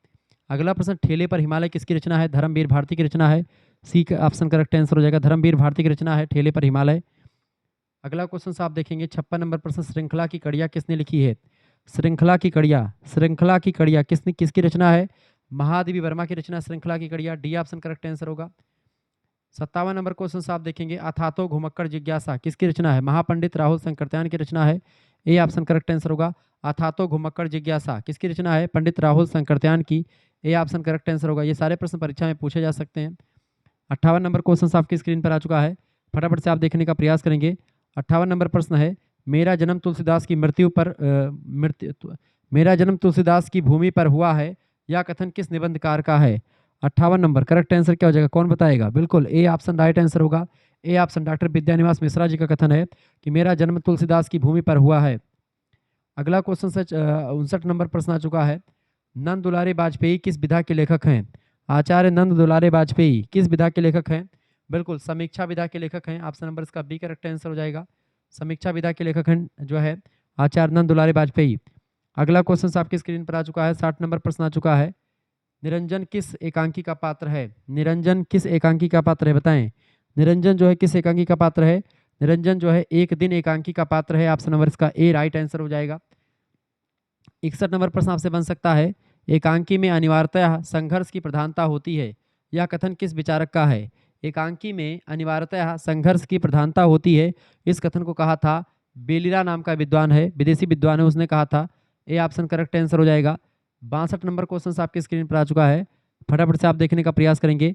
S1: अगला प्रश्न, ठेले पर हिमालय किसकी रचना है? धर्मवीर भारती की रचना है। सी का ऑप्शन करेक्ट आंसर हो जाएगा, धर्मवीर भारती की रचना है ठेले पर हिमालय। अगला क्वेश्चन आप देखेंगे 56 नंबर प्रश्न, श्रृंखला की कड़ियाँ किसने लिखी है? श्रृंखला की कड़ियाँ किसकी रचना है? महादेवी वर्मा की रचना श्रृंखला की कड़ियाँ, डी ऑप्शन करेक्ट आंसर होगा। 57 नंबर क्वेश्चन आप देखेंगे, अथातो घुमक्कड़ जिज्ञासा किसकी रचना है? महापंडित राहुल शंकरत्यान की रचना है, ए ऑप्शन करेक्ट आंसर होगा। अथातो घुमक्कड़ जिज्ञासा किसकी रचना है? पंडित राहुल शंकरत्यान की, ए ऑप्शन करेक्ट आंसर होगा। ये सारे प्रश्न परीक्षा में पूछे जा सकते हैं। 58 नंबर क्वेश्चन आपकी स्क्रीन पर आ चुका है, फटाफट से आप देखने का प्रयास करेंगे। 58 नंबर प्रश्न है, मेरा जन्म तुलसीदास की मृत्यु पर मेरा जन्म तुलसीदास की भूमि पर हुआ है, यह कथन किस निबंधकार का है? 58 नंबर करेक्ट आंसर क्या हो जाएगा? कौन बताएगा? बिल्कुल ए ऑप्शन राइट आंसर होगा। A option doctor Vidyaniwas Mishra ji का कथन है कि मेरा जन्म तुलसीदास की भूमि पर हुआ है। अगला क्वेश्चन 59 नंबर प्रश्न आ चुका है, नंद दुलारे वाजपेयी किस विधा के लेखक हैं? आचार्य नंद दुलारे वाजपेयी किस विधा के लेखक हैं? बिल्कुल समीक्षा विधा के लेखक हैं, ऑप्शन नंबर इसका बी करेक्ट आंसर हो जाएगा। समीक्षा विधा के लेखक हैं जो है आचार्य नंद दुलारे वाजपेयी। अगला क्वेश्चन आपकी स्क्रीन पर आ चुका है, 60 नंबर प्रश्न आ चुका है, निरंजन किस एकांकी का पात्र है? निरंजन किस एकांकी का पात्र है बताएं? निरंजन जो है किस एकांकी का पात्र है? निरंजन जो है एक दिन एकांकी का पात्र है, ऑप्शन नंबर इसका ए राइट आंसर हो जाएगा। 61 नंबर प्रश्न आपसे बन सकता है, एकांकी में अनिवार्यतः संघर्ष की प्रधानता होती है, यह कथन किस विचारक का है? एकांकी में अनिवार्यतः संघर्ष की प्रधानता होती है, इस कथन को कहा था बेलिरा नाम का विद्वान है, विदेशी विद्वान है, उसने कहा था, ए ऑप्शन करेक्ट आंसर हो जाएगा। 62 नंबर क्वेश्चन आपकी स्क्रीन पर आ चुका है, फटाफट से आप देखने का प्रयास करेंगे।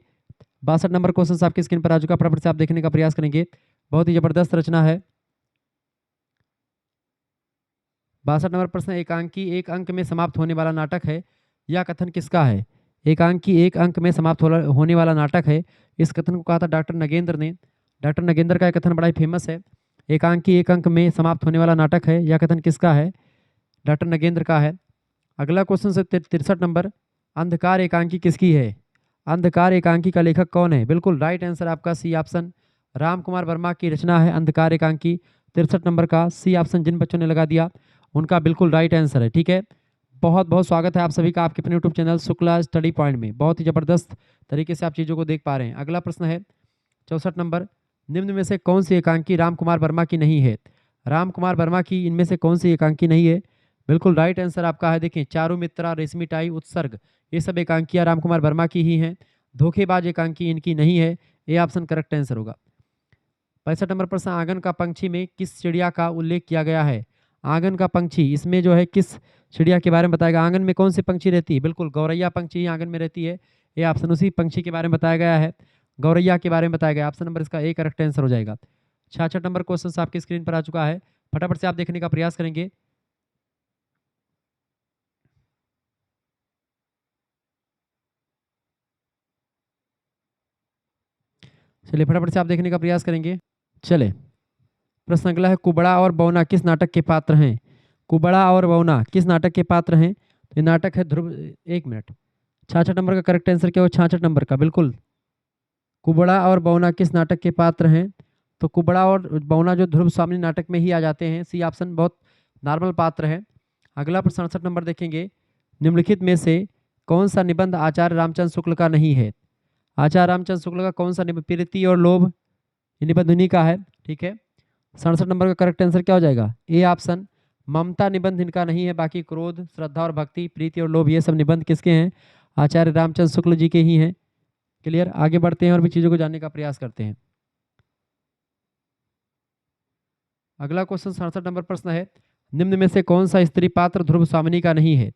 S1: 62 नंबर क्वेश्चन आपकी स्क्रीन पर आ चुका है, फटाफट से आप देखने का प्रयास करेंगे। बहुत ही जबरदस्त रचना है। 62 नंबर प्रश्न, एकांकी एक अंक में समाप्त होने वाला नाटक है, यह कथन किसका है? एकांकी एक अंक में समाप्त होने वाला नाटक है, इस कथन को कहा था डॉक्टर नगेंद्र ने। डॉक्टर नगेंद्र का यह कथन बड़ा ही फेमस है, एकांकी एक अंक में समाप्त होने वाला नाटक है, यह कथन किसका है? डॉक्टर नगेंद्र का है। अगला क्वेश्चन से 63 नंबर, अंधकार एकांकी किसकी है? अंधकार एकांकी का लेखक कौन है? बिल्कुल राइट आंसर आपका सी ऑप्शन, राम कुमार वर्मा की रचना है अंधकार एकांकी। 63 नंबर का सी ऑप्शन जिन बच्चों ने लगा दिया उनका बिल्कुल राइट आंसर है। ठीक है, बहुत बहुत स्वागत है आप सभी का आपके अपने YouTube channel Shukla study point में। बहुत ही जबरदस्त तरीके से आप चीज़ों को देख पा रहे हैं। अगला प्रश्न है 64 नंबर, निम्न में से कौन सी एकांकी राम कुमार वर्मा की नहीं है? राम कुमार वर्मा की इनमें से कौन सी एकांकी नहीं है? बिल्कुल राइट आंसर आपका है, देखिए चारू मित्रा, रेशमी टाई, उत्सर्ग, ये सब एकांकियां राम कुमार वर्मा की ही हैं। धोखेबाज एकांकी इनकी नहीं है, ये ऑप्शन करेक्ट आंसर होगा। 65 नंबर प्रश्न, आंगन का पंछी में किस चिड़िया का उल्लेख किया गया है? आंगन का पंछी, इसमें जो है किस चिड़िया के बारे में बताएगा? आंगन में कौन सी पंछी रहती है? बिल्कुल गौरैया पंछी ही आंगन में रहती है, ये ऑप्शन उसी पंछी के बारे में बताया गया है, गौरैया के बारे में बताया गया। ऑप्शन नंबर इसका ए करेक्ट आंसर हो जाएगा। 66 नंबर क्वेश्चन आपकी स्क्रीन पर आ चुका है, फटाफट से आप देखने का प्रयास करेंगे। चलिए फटाफट से आप देखने का प्रयास करेंगे। चले, प्रश्न अगला है, कुबड़ा और बौना किस नाटक के पात्र हैं? कुबड़ा और बौना किस नाटक के पात्र हैं? ये नाटक है ध्रुव, एक मिनट, 66 नंबर का करेक्ट आंसर क्या हो? 66 नंबर का बिल्कुल, कुबड़ा और बौना किस नाटक के पात्र हैं? तो कुबड़ा और बौना जो ध्रुव स्वामी नाटक में ही आ जाते हैं, सी ऑप्शन बहुत नॉर्मल पात्र है। अगला प्रश्न 67 नंबर देखेंगे, निम्नलिखित में से कौन सा निबंध आचार्य रामचंद्र शुक्ल का नहीं है? आचार्य रामचंद्र शुक्ल का कौन सा निबंध? प्रीति और लोभ, ये निबंध उन्हीं का है। ठीक है, 67 नंबर का करेक्ट आंसर क्या हो जाएगा? ए ऑप्शन, ममता निबंध इनका नहीं है, बाकी क्रोध, श्रद्धा और भक्ति, प्रीति और लोभ, ये सब निबंध किसके हैं? आचार्य रामचंद्र शुक्ल जी के ही हैं। क्लियर, आगे बढ़ते हैं और भी चीज़ों को जानने का प्रयास करते हैं। अगला क्वेश्चन 67 नंबर प्रश्न है, निम्न में से कौन सा स्त्री पात्र ध्रुव स्वामिनी का नहीं है?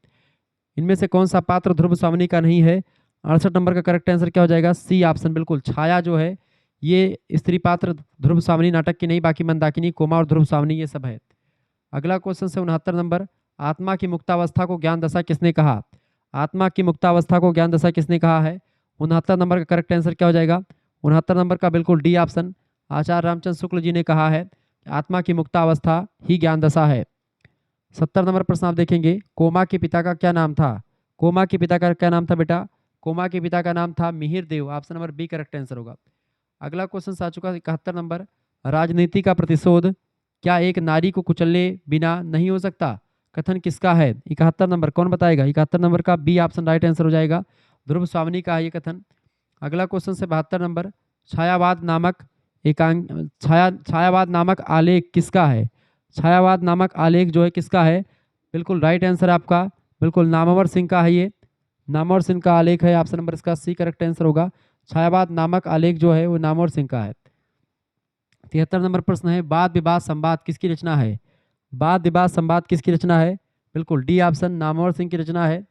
S1: इनमें से कौन सा पात्र ध्रुव स्वामिनी का नहीं है? 68 नंबर का करेक्ट आंसर क्या हो जाएगा? सी ऑप्शन, बिल्कुल छाया जो है ये स्त्री पात्र ध्रुव स्वामिनी नाटक की नहीं, बाकी मंदाकिनी, कोमा और ध्रुव स्वामिनी ये सब है। अगला क्वेश्चन से 69 नंबर, आत्मा की मुक्तावस्था को ज्ञान दशा किसने कहा? आत्मा की मुक्तावस्था को ज्ञान दशा किसने कहा है? 69 नंबर का करेक्ट आंसर क्या हो जाएगा? 69 नंबर का बिल्कुल डी ऑप्शन, आचार्य रामचंद्र शुक्ल जी ने कहा है आत्मा की मुक्तावस्था ही ज्ञान दशा है। 70 नंबर प्रश्न आप देखेंगे, कोमा के पिता का क्या नाम था? कोमा के पिता का क्या नाम था बेटा? कोमा के पिता का नाम था Mihir Dev, option number B correct answer होगा। अगला क्वेश्चन आ चुका है 71 नंबर, राजनीति का प्रतिशोध क्या एक नारी को कुचलने बिना नहीं हो सकता? कथन किसका है? 71 नंबर कौन बताएगा? 71 नंबर का बी ऑप्शन राइट आंसर हो जाएगा, ध्रुव स्वामिनी का है ये कथन। अगला क्वेश्चन से 72 नंबर, छायावाद नामक छायावाद नामक आलेख किसका है? छायावाद नामक आलेख जो है किसका है? बिल्कुल राइट आंसर आपका बिल्कुल नामवर सिंह का है ये, नामवर सिंह का आलेख है, ऑप्शन नंबर इसका सी करेक्ट आंसर होगा। छायावाद नामक आलेख जो है वो नामवर सिंह का है। 73 नंबर प्रश्न है, वाद विवाद संवाद किसकी रचना है? वाद विवाद संवाद किसकी रचना है? बिल्कुल डी ऑप्शन नामवर सिंह की रचना है।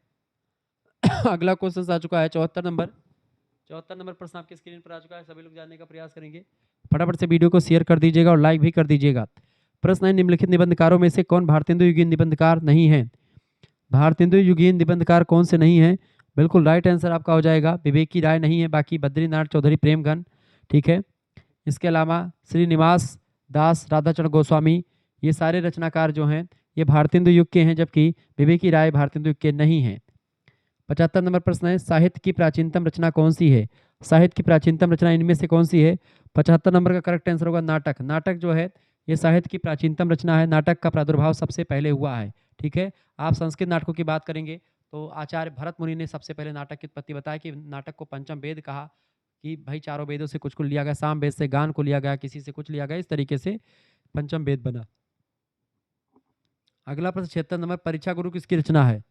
S1: अगला क्वेश्चन आ चुका है 74 नंबर प्रश्न आपकी स्क्रीन पर आ चुका है, सभी लोग जानने का प्रयास करेंगे। फटाफट से वीडियो को शेयर कर दीजिएगा और लाइक भी कर दीजिएगा। प्रश्न है, निम्नलिखित निबंधकारों में से कौन भारतेंदु युगीन निबंधकार नहीं है? भारतेंदु युगीन निबंधकार कौन से नहीं है? बिल्कुल राइट आंसर आपका हो जाएगा विवेकी राय नहीं है, बाकी बद्रीनाथ चौधरी प्रेमगन, ठीक है। इसके अलावा श्रीनिवास दास राधाचरण गोस्वामी, ये सारे रचनाकार जो हैं ये भारतेंदु युग के हैं, जबकि विवेकी राय भारतेंदु युग के नहीं हैं। 75 नंबर प्रश्न है, साहित्य की प्राचीनतम रचना कौन सी है? साहित्य की प्राचीनतम रचना इनमें से कौन सी है? 75 नंबर का करेक्ट आंसर होगा नाटक। नाटक जो है ये साहित्य की प्राचीनतम रचना है, नाटक का प्रादुर्भाव सबसे पहले हुआ है, ठीक है। आप संस्कृत नाटकों की बात करेंगे तो आचार्य भरत मुनि ने सबसे पहले नाटक की उत्पत्ति बताया कि नाटक को पंचम वेद कहा, कि भाई चारों वेदों से कुछ कुछ लिया गया, साम वेद से गान को लिया गया, किसी से कुछ लिया गया, इस तरीके से पंचम वेद बना। अगला प्रश्न 76 नंबर, परीक्षा गुरु किसकी रचना है?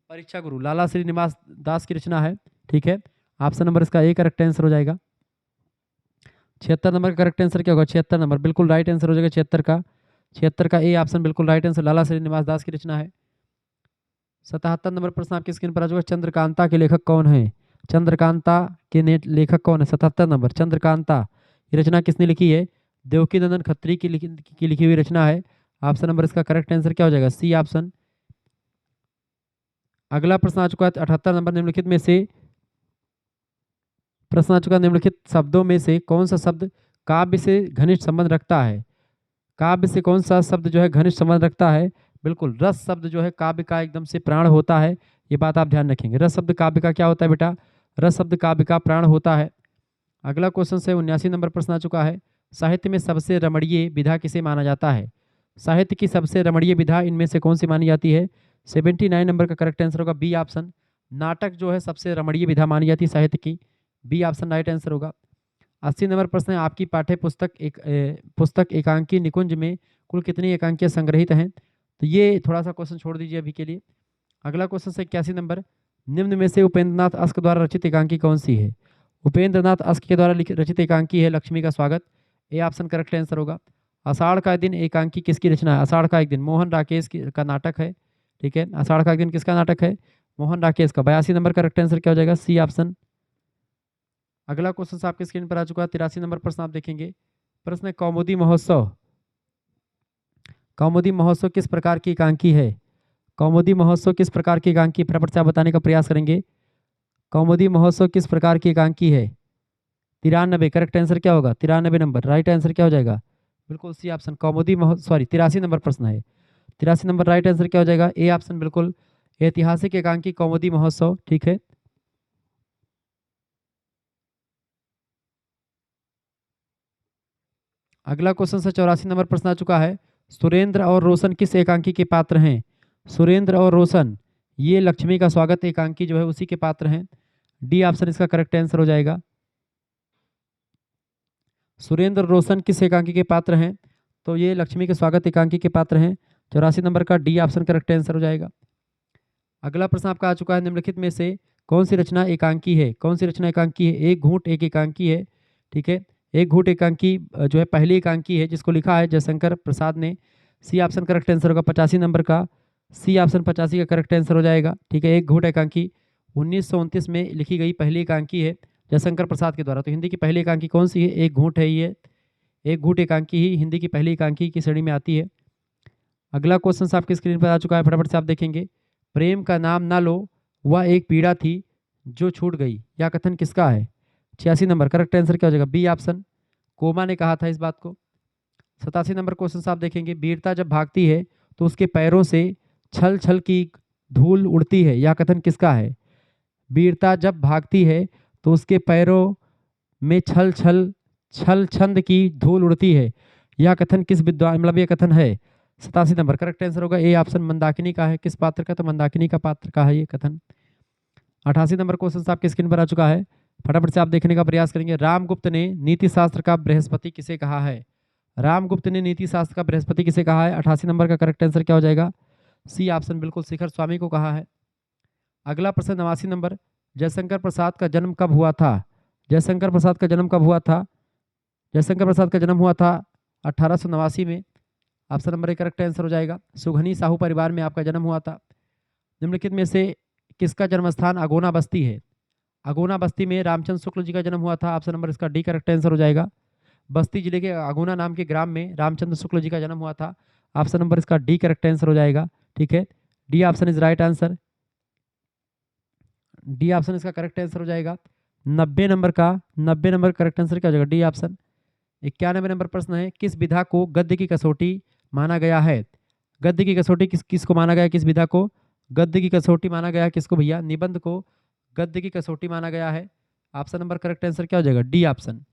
S1: परीक्षा गुरु लाला श्रीनिवास दास की रचना है, ठीक है। ऑप्शन नंबर इसका ए करेक्ट आंसर हो जाएगा। 76 नंबर का करेक्ट आंसर क्या होगा? 76 नंबर बिल्कुल राइट आंसर हो जाएगा 76 का ए ऑप्शन बिल्कुल राइट आंसर, लाला श्रीनिवास दास की रचना है। 77 नंबर प्रश्न आपकी स्क्रीन पर आ चुका, चंद्रकांता के लेखक कौन है? चंद्रकांता के लेखक कौन है? 77 नंबर, चंद्रकांता ये रचना किसने लिखी है? देवकी नंदन खत्री की लिखी हुई रचना है। ऑप्शन नंबर इसका करेक्ट आंसर क्या हो जाएगा? C option. अगला प्रश्न आ चुका है 78 नंबर, निम्नलिखित में से प्रश्न आ चुका है, निम्नलिखित शब्दों में से कौन सा शब्द काव्य से घनिष्ठ संबंध रखता है? काव्य से कौन सा शब्द जो है घनिष्ठ संबंध रखता है? बिल्कुल रस शब्द जो है काव्य का एकदम से प्राण होता है, ये बात आप ध्यान रखेंगे। रस शब्द काव्य का क्या होता है बेटा? रस शब्द काव्य का प्राण होता है। अगला क्वेश्चन से 79 नंबर प्रश्न आ चुका है, साहित्य में सबसे रमणीय विधा किसे माना जाता है? साहित्य की सबसे रमणीय विधा इनमें से कौन सी मानी जाती है? 79 नंबर का करेक्ट आंसर होगा बी ऑप्शन, नाटक जो है सबसे रमणीय विधा मानी जाती है साहित्य की, बी ऑप्शन राइट आंसर होगा। 80 नंबर प्रश्न है, आपकी पाठ्य पुस्तक एकांकी निकुंज में कुल कितनी एकांकियाँ संग्रहित हैं? तो ये थोड़ा सा क्वेश्चन छोड़ दीजिए अभी के लिए। अगला क्वेश्चन से 81 नंबर, निम्न में से उपेंद्रनाथ अस्क द्वारा रचित एकांकी कौन सी है? उपेंद्रनाथ अस्क के द्वारा रचित एकांकी है लक्ष्मी का स्वागत, ए ऑप्शन करेक्ट आंसर होगा। आषाढ़ का दिन एकांकी किसकी रचना है? आषाढ़ का एक दिन मोहन राकेश का नाटक है, ठीक है। आषाढ़ का एक दिन किसका नाटक है? मोहन राकेश का। 82 नंबर का करेक्ट आंसर क्या हो जाएगा? C option. अगला क्वेश्चन आपके स्क्रीन पर आ चुका है 83 नंबर प्रश्न आप देखेंगे। प्रश्न है, कौमुदी महोत्सव, कौमुदी महोत्सव किस प्रकार की एकांकी है? कौमुदी महोत्सव किस प्रकार की एकांकी, फटाफट से आप बताने का प्रयास करेंगे। कौमुदी महोत्सव किस प्रकार की एकांकी है? 93 करेक्ट आंसर क्या होगा? 93 नंबर राइट आंसर क्या हो जाएगा? बिल्कुल सी ऑप्शन कौमुदी महोत्सव, सॉरी 83 नंबर प्रश्न है, 83 नंबर राइट आंसर क्या हो जाएगा? ए ऑप्शन बिल्कुल ऐतिहासिक एकांकी कौमुदी महोत्सव, ठीक है। अगला क्वेश्चन से 84 नंबर प्रश्न आ चुका है, सुरेंद्र और रोशन किस एकांकी के पात्र हैं? सुरेंद्र और रोशन ये लक्ष्मी का स्वागत एकांकी जो है उसी के पात्र हैं, डी ऑप्शन इसका करेक्ट आंसर हो जाएगा। सुरेंद्र रोशन किस एकांकी के पात्र हैं? तो ये लक्ष्मी के स्वागत एकांकी के पात्र हैं, 84 नंबर का डी ऑप्शन करेक्ट आंसर हो जाएगा। अगला प्रश्न आपका आ चुका है, निम्नलिखित में से कौन सी रचना एकांकी है? कौन सी रचना एकांकी है? एक घूंट एक एकांकी है, ठीक है। एक घूंट एकांकी जो है पहली एकांकी है जिसको लिखा है जयशंकर प्रसाद ने, सी ऑप्शन करेक्ट आंसर होगा। 85 नंबर का सी ऑप्शन 85 का करेक्ट आंसर हो जाएगा, ठीक है। एक घूंट एकांकी 1929 में लिखी गई पहली एकांकी है जयशंकर प्रसाद के द्वारा। तो हिंदी की पहली एकांकी कौन सी है? एक घूंट है ये, एक घूंट एकांकी ही हिंदी की पहली एकांकी की श्रेणी में आती है। अगला क्वेश्चन आपकी स्क्रीन पर आ चुका है, फटाफट से आप देखेंगे। प्रेम का नाम ना लो वह एक पीड़ा थी जो छूट गई, यह कथन किसका है? 86 नंबर करेक्ट आंसर क्या हो जाएगा? बी ऑप्शन, कोमा ने कहा था इस बात को। 87 नंबर क्वेश्चन आप देखेंगे, वीरता जब भागती है तो उसके पैरों से छल छल की धूल उड़ती है, यह कथन किसका है? वीरता जब भागती है तो उसके पैरों में छल छल छल छंद की धूल उड़ती है, यह कथन किस विद्वान, मतलब यह कथन है। 87 नंबर करेक्ट आंसर होगा ए ऑप्शन, मंदाकिनी का है। किस पात्र का, तो मंदाकिनी का पात्र का है ये कथन। 88 नंबर क्वेश्चन आपकी स्क्रीन पर आ चुका है, फटाफट से आप देखने का प्रयास करेंगे। रामगुप्त ने नीति शास्त्र का बृहस्पति किसे कहा है। रामगुप्त ने नीति शास्त्र का बृहस्पति किसे कहा है। 88 नंबर का करेक्ट आंसर क्या हो जाएगा, सी ऑप्शन बिल्कुल शिखर स्वामी को कहा है। अगला प्रश्न 89 नंबर, जयशंकर प्रसाद का जन्म कब हुआ था। जयशंकर प्रसाद का जन्म कब हुआ था। जयशंकर प्रसाद का जन्म हुआ था 1889 में। ऑप्शन नंबर एक करेक्ट आंसर हो जाएगा। सुघनी साहू परिवार में आपका जन्म हुआ था। निम्नलिखित में से किसका जन्म स्थान अगोना बस्ती है। अगोना बस्ती में रामचंद्र शुक्ल जी का जन्म हुआ था। ऑप्शन नंबर इसका डी करेक्ट आंसर हो जाएगा। बस्ती जिले के अगोना नाम के ग्राम में रामचंद्र शुक्ल जी का जन्म हुआ था। ऑप्शन नंबर इसका डी करेक्ट आंसर हो जाएगा। ठीक है, D option is right answer. D option इसका करेक्ट आंसर हो जाएगा। 90 नंबर करेक्ट आंसर क्या हो जाएगा, डी ऑप्शन। 91 नंबर प्रश्न है, किस विधा को गद्य की कसौटी माना गया है। गद्य की कसौटी किसको माना गया है, किस विधा को गद्य की कसौटी माना गया है, किसको भैया, निबंध को गद्य की कसौटी माना गया है। ऑप्शन नंबर करेक्ट आंसर क्या हो जाएगा, डी ऑप्शन।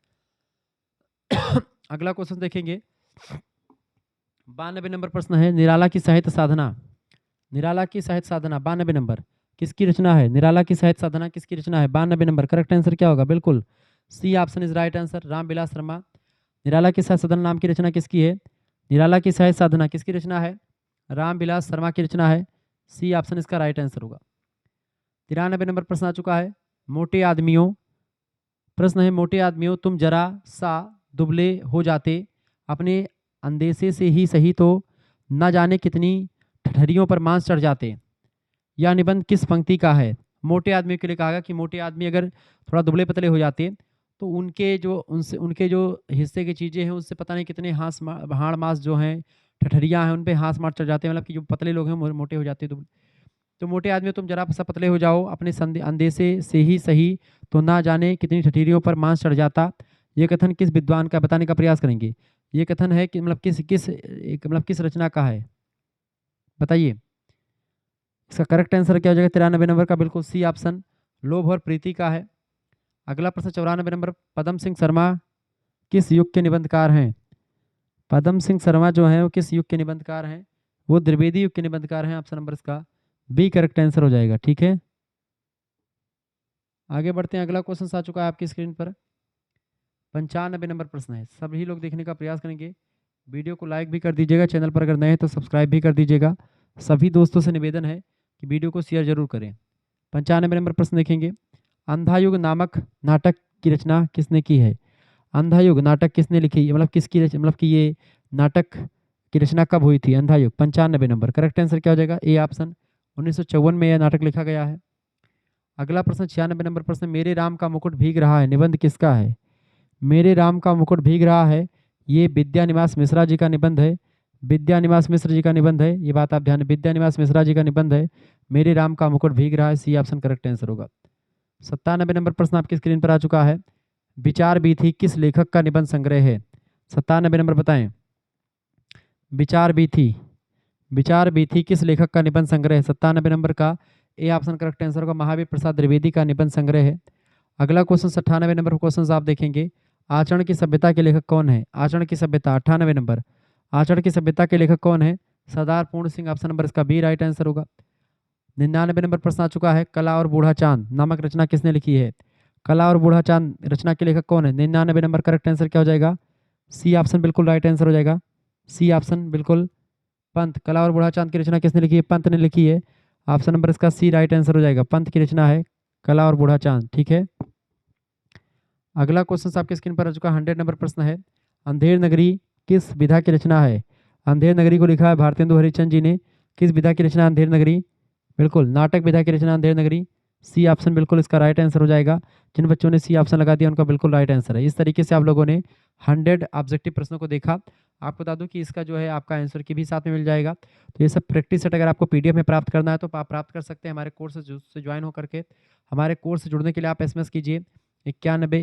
S1: अगला क्वेश्चन देखेंगे, 92 नंबर प्रश्न है, निराला की साहित्य साधना। निराला की साहित्य साधना 92 नंबर किसकी रचना है। निराला की साहित्य साधना किसकी रचना है, 92 नंबर करेक्ट आंसर क्या होगा, बिल्कुल C option is right answer, Ramvilas Sharma. Nirala की साहित्य साधना नाम की रचना किसकी है। निराला की साहित्य साधना किसकी रचना है, रामविलास शर्मा की रचना है। सी ऑप्शन इसका राइट आंसर होगा। 93 नंबर प्रश्न आ चुका है, मोटे आदमियों। प्रश्न है, मोटे आदमियों तुम जरा सा दुबले हो जाते, अपने अंदेशे से ही सही तो न जाने कितनी ठठरियों पर मांस चढ़ जाते। यह निबंध किस पंक्ति का है। मोटे आदमी के लिए कहा गया कि मोटे आदमी अगर थोड़ा दुबले पतले हो जाते तो उनके जो हिस्से की चीज़ें हैं उससे पता नहीं कितने हाड़ मांस जो हैं, ठठरियाँ हैं, उन पे हाँस मार चढ़ जाते हैं, मतलब कि जो पतले लोग हैं मोटे हो जाते हैं दुबले। तो मोटे आदमी तुम जरा सा पतले हो जाओ, अपने अंदेशे से ही सही तो ना जाने कितनी ठठरियों पर मांस चढ़ जाता। ये कथन किस विद्वान का, बताने का प्रयास करेंगे। ये कथन है कि मतलब किस रचना का है, बताइए। इसका करेक्ट आंसर क्या हो जाएगा, 93 नंबर का बिल्कुल सी ऑप्शन, लोभ और प्रीति का है। अगला प्रश्न 94 नंबर, पदम सिंह शर्मा किस युग के निबंधकार हैं। पदम सिंह शर्मा जो है वो किस युग के निबंधकार हैं, वो द्विवेदी युग के निबंधकार हैं। ऑप्शन नंबर इसका बी करेक्ट आंसर हो जाएगा। ठीक है, आगे बढ़ते हैं। अगला क्वेश्चन आ चुका है आपकी स्क्रीन पर, 95 नंबर प्रश्न है, सभी लोग देखने का प्रयास करेंगे। वीडियो को लाइक भी कर दीजिएगा, चैनल पर अगर नए हैं तो सब्सक्राइब भी कर दीजिएगा। सभी दोस्तों से निवेदन है कि वीडियो को शेयर जरूर करें। 95 नंबर प्रश्न देखेंगे, अंधायुग नामक नाटक की रचना किसने की है। अंधायुग नाटक किसने लिखी है, मतलब किसकी मतलब कि ये नाटक की रचना कब हुई थी। अंधायुग 95 नंबर करेक्ट आंसर क्या हो जाएगा, ए ऑप्शन, 1954 में यह नाटक लिखा गया है। अगला प्रश्न 96 नंबर प्रश्न, मेरे राम का मुकुट भीग रहा है निबंध किसका है। मेरे राम का मुकुट भीग रहा है, ये विद्यानिवास मिश्रा जी का निबंध है। विद्यानिवास मिश्र जी का निबंध है, ये बात आप ध्यान, विद्यानिवास मिश्रा जी का निबंध है। मेरे राम का मुकुट भीग रहा है, सी ऑप्शन करेक्ट आंसर होगा। 97 नंबर प्रश्न आपकी स्क्रीन पर आ चुका है, विचार बीथी किस लेखक का निबंध संग्रह है। 97 नंबर बताएं, विचार बीथी, विचार बीथी किस लेखक का निबंध संग्रह है। 97 नंबर का ए ऑप्शन करेक्ट आंसर होगा, महावीर प्रसाद द्विवेदी का निबंध संग्रह है। अगला क्वेश्चन 98 नंबर क्वेश्चन आप देखेंगे, आचरण की सभ्यता के लेखक कौन है। आचरण की सभ्यता 98 नंबर, आचरण की सभ्यता के लेखक कौन है, सरदार पूर्ण सिंह। ऑप्शन नंबर इसका बी राइट आंसर होगा। 99 नंबर प्रश्न आ चुका है, कला और बूढ़ा चांद नामक रचना किसने लिखी है। कला और बूढ़ा चांद रचना के लेखक कौन है। 99 नंबर करेक्ट आंसर क्या हो जाएगा, सी ऑप्शन बिल्कुल राइट आंसर हो जाएगा। सी ऑप्शन बिल्कुल, पंत। कला और बूढ़ा चांद की रचना किसने लिखी है, पंत ने लिखी है। ऑप्शन नंबर इसका सी राइट आंसर हो जाएगा, पंत की रचना है कला और बूढ़ा चांद। ठीक है, अगला क्वेश्चन आपके स्क्रीन पर आ चुका 100 नंबर प्रश्न है, अंधेर नगरी किस विधा की रचना है। अंधेर नगरी को लिखा है भारतेंदु हरिश्चंद्र जी ने, किस विधा की रचना अंधेर नगरी, बिल्कुल नाटक विधा की रचना अंधेर नगरी। सी ऑप्शन बिल्कुल इसका राइट आंसर हो जाएगा। जिन बच्चों ने सी ऑप्शन लगा दिया उनका बिल्कुल राइट आंसर है। इस तरीके से आप लोगों ने 100 ऑब्जेक्टिव प्रश्नों को देखा। आपको बता दूं कि इसका जो है आपका आंसर की भी साथ में मिल जाएगा। तो ये सब प्रैक्टिस सेट अगर आपको पीडीएफ में प्राप्त करना है तो आप प्राप्त कर सकते हैं हमारे कोर्स से ज्वाइन होकर के। हमारे कोर्स से जुड़ने के लिए आप एसएमएस कीजिए 91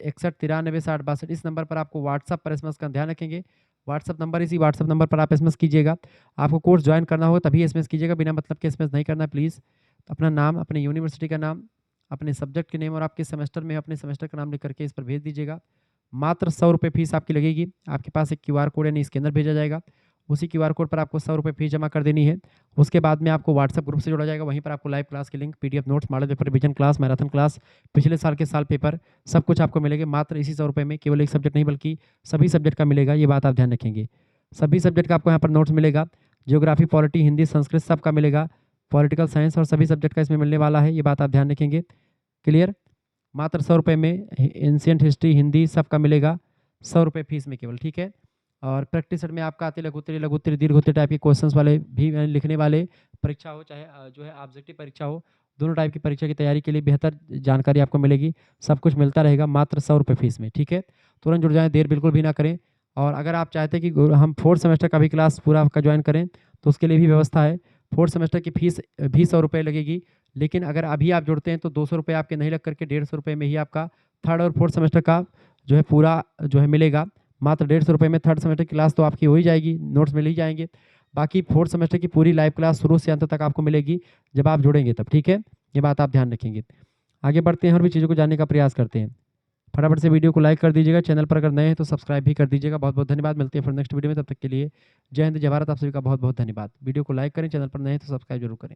S1: 61 93 60 62, इस नंबर पर आपको व्हाट्सअप पर एसएमएस का ध्यान रखेंगे। व्हाट्सअप नंबर, इसी व्हाट्सअप नंबर पर आप एसएमएस कीजिएगा। आपको कोर्स ज्वाइन करना होगा तभी एसएमएस कीजिएगा, बिना मतलब के एसएमएस नहीं करना प्लीज़। अपना नाम, अपने यूनिवर्सिटी का नाम, अपने सब्जेक्ट के नेम और आपके सेमेस्टर में अपने सेमेस्टर का नाम लिख करके इस पर भेज दीजिएगा। मात्र 100 रुपये फीस आपकी लगेगी। आपके पास एक क्यूआर कोड यानी स्कैनर भेजा जाएगा, उसी क्यूआर कोड पर आपको 100 रुपये फीस जमा कर देनी है। उसके बाद में आपको व्हाट्सएप ग्रुप से जोड़ा जाएगा, वहीं पर आपको लाइव क्लास की link, PDF notes, model paper revision class, marathon class, पिछले साल के साल पेपर, सब कुछ आपको मिलेगा मात्र इसी 100 रुपये में। केवल एक सब्जेक्ट नहीं बल्कि सभी सब्जेक्ट का मिलेगा, ये बात आप ध्यान रखेंगे। सभी सब्जेक्ट का आपको यहाँ पर नोट्स मिलेगा, जियोग्राफी, पॉलिटी, हिंदी, संस्कृत सबका मिलेगा, पॉलिटिकल साइंस और सभी सब्जेक्ट का इसमें मिलने वाला है, ये बात आप ध्यान रखेंगे। क्लियर? मात्र 100 रुपये में एंशिएंट हिस्ट्री, हिंदी सबका मिलेगा 100 रुपये फीस में केवल, ठीक है। और प्रैक्टिस सेट में आपका आते लघुत्तरी, लघुत्तरी, दीर्घोत्तरी टाइप के क्वेश्चंस वाले भी लिखने वाले परीक्षा हो, चाहे जो है ऑब्जेक्टिव परीक्षा हो, दोनों टाइप की परीक्षा की तैयारी के लिए बेहतर जानकारी आपको मिलेगी। सब कुछ मिलता रहेगा मात्र 100 रुपये फीस में, ठीक है। तुरंत जुड़ जाएँ, देर बिल्कुल भी ना करें। और अगर आप चाहते हैं कि हम 4th सेमेस्टर का भी क्लास पूरा आपका ज्वाइन करें, तो उसके लिए भी व्यवस्था है। 4th सेमेस्टर की फीस भी 100 रुपये लगेगी, लेकिन अगर अभी आप जुड़ते हैं तो 200 रुपये आपके नहीं लग करके 150 रुपये में ही आपका 3rd और 4th सेमेस्टर का जो है पूरा जो है मिलेगा। मात्र 150 रुपये में 3rd सेमेस्टर की क्लास तो आपकी हो ही जाएगी, नोट्स मिल ही जाएँगे। बाकी 4th सेमेस्टर की पूरी लाइव क्लास शुरू से अंत तक आपको मिलेगी जब आप जुड़ेंगे तब, ठीक है। ये बात आप ध्यान रखेंगे। आगे बढ़ते हैं और भी चीज़ों को जानने का प्रयास करते हैं। फटाफट से वीडियो को लाइक कर दीजिएगा, चैनल पर अगर नए हैं तो सब्सक्राइब भी कर दीजिएगा। बहुत बहुत धन्यवाद, मिलते हैं फिर नेक्स्ट वीडियो में, तब तक के लिए जय हिंद, जय भारत। आप सभी का बहुत बहुत धन्यवाद। वीडियो को लाइक करें, चैनल पर नए हैं तो सब्सक्राइब जरूर करें।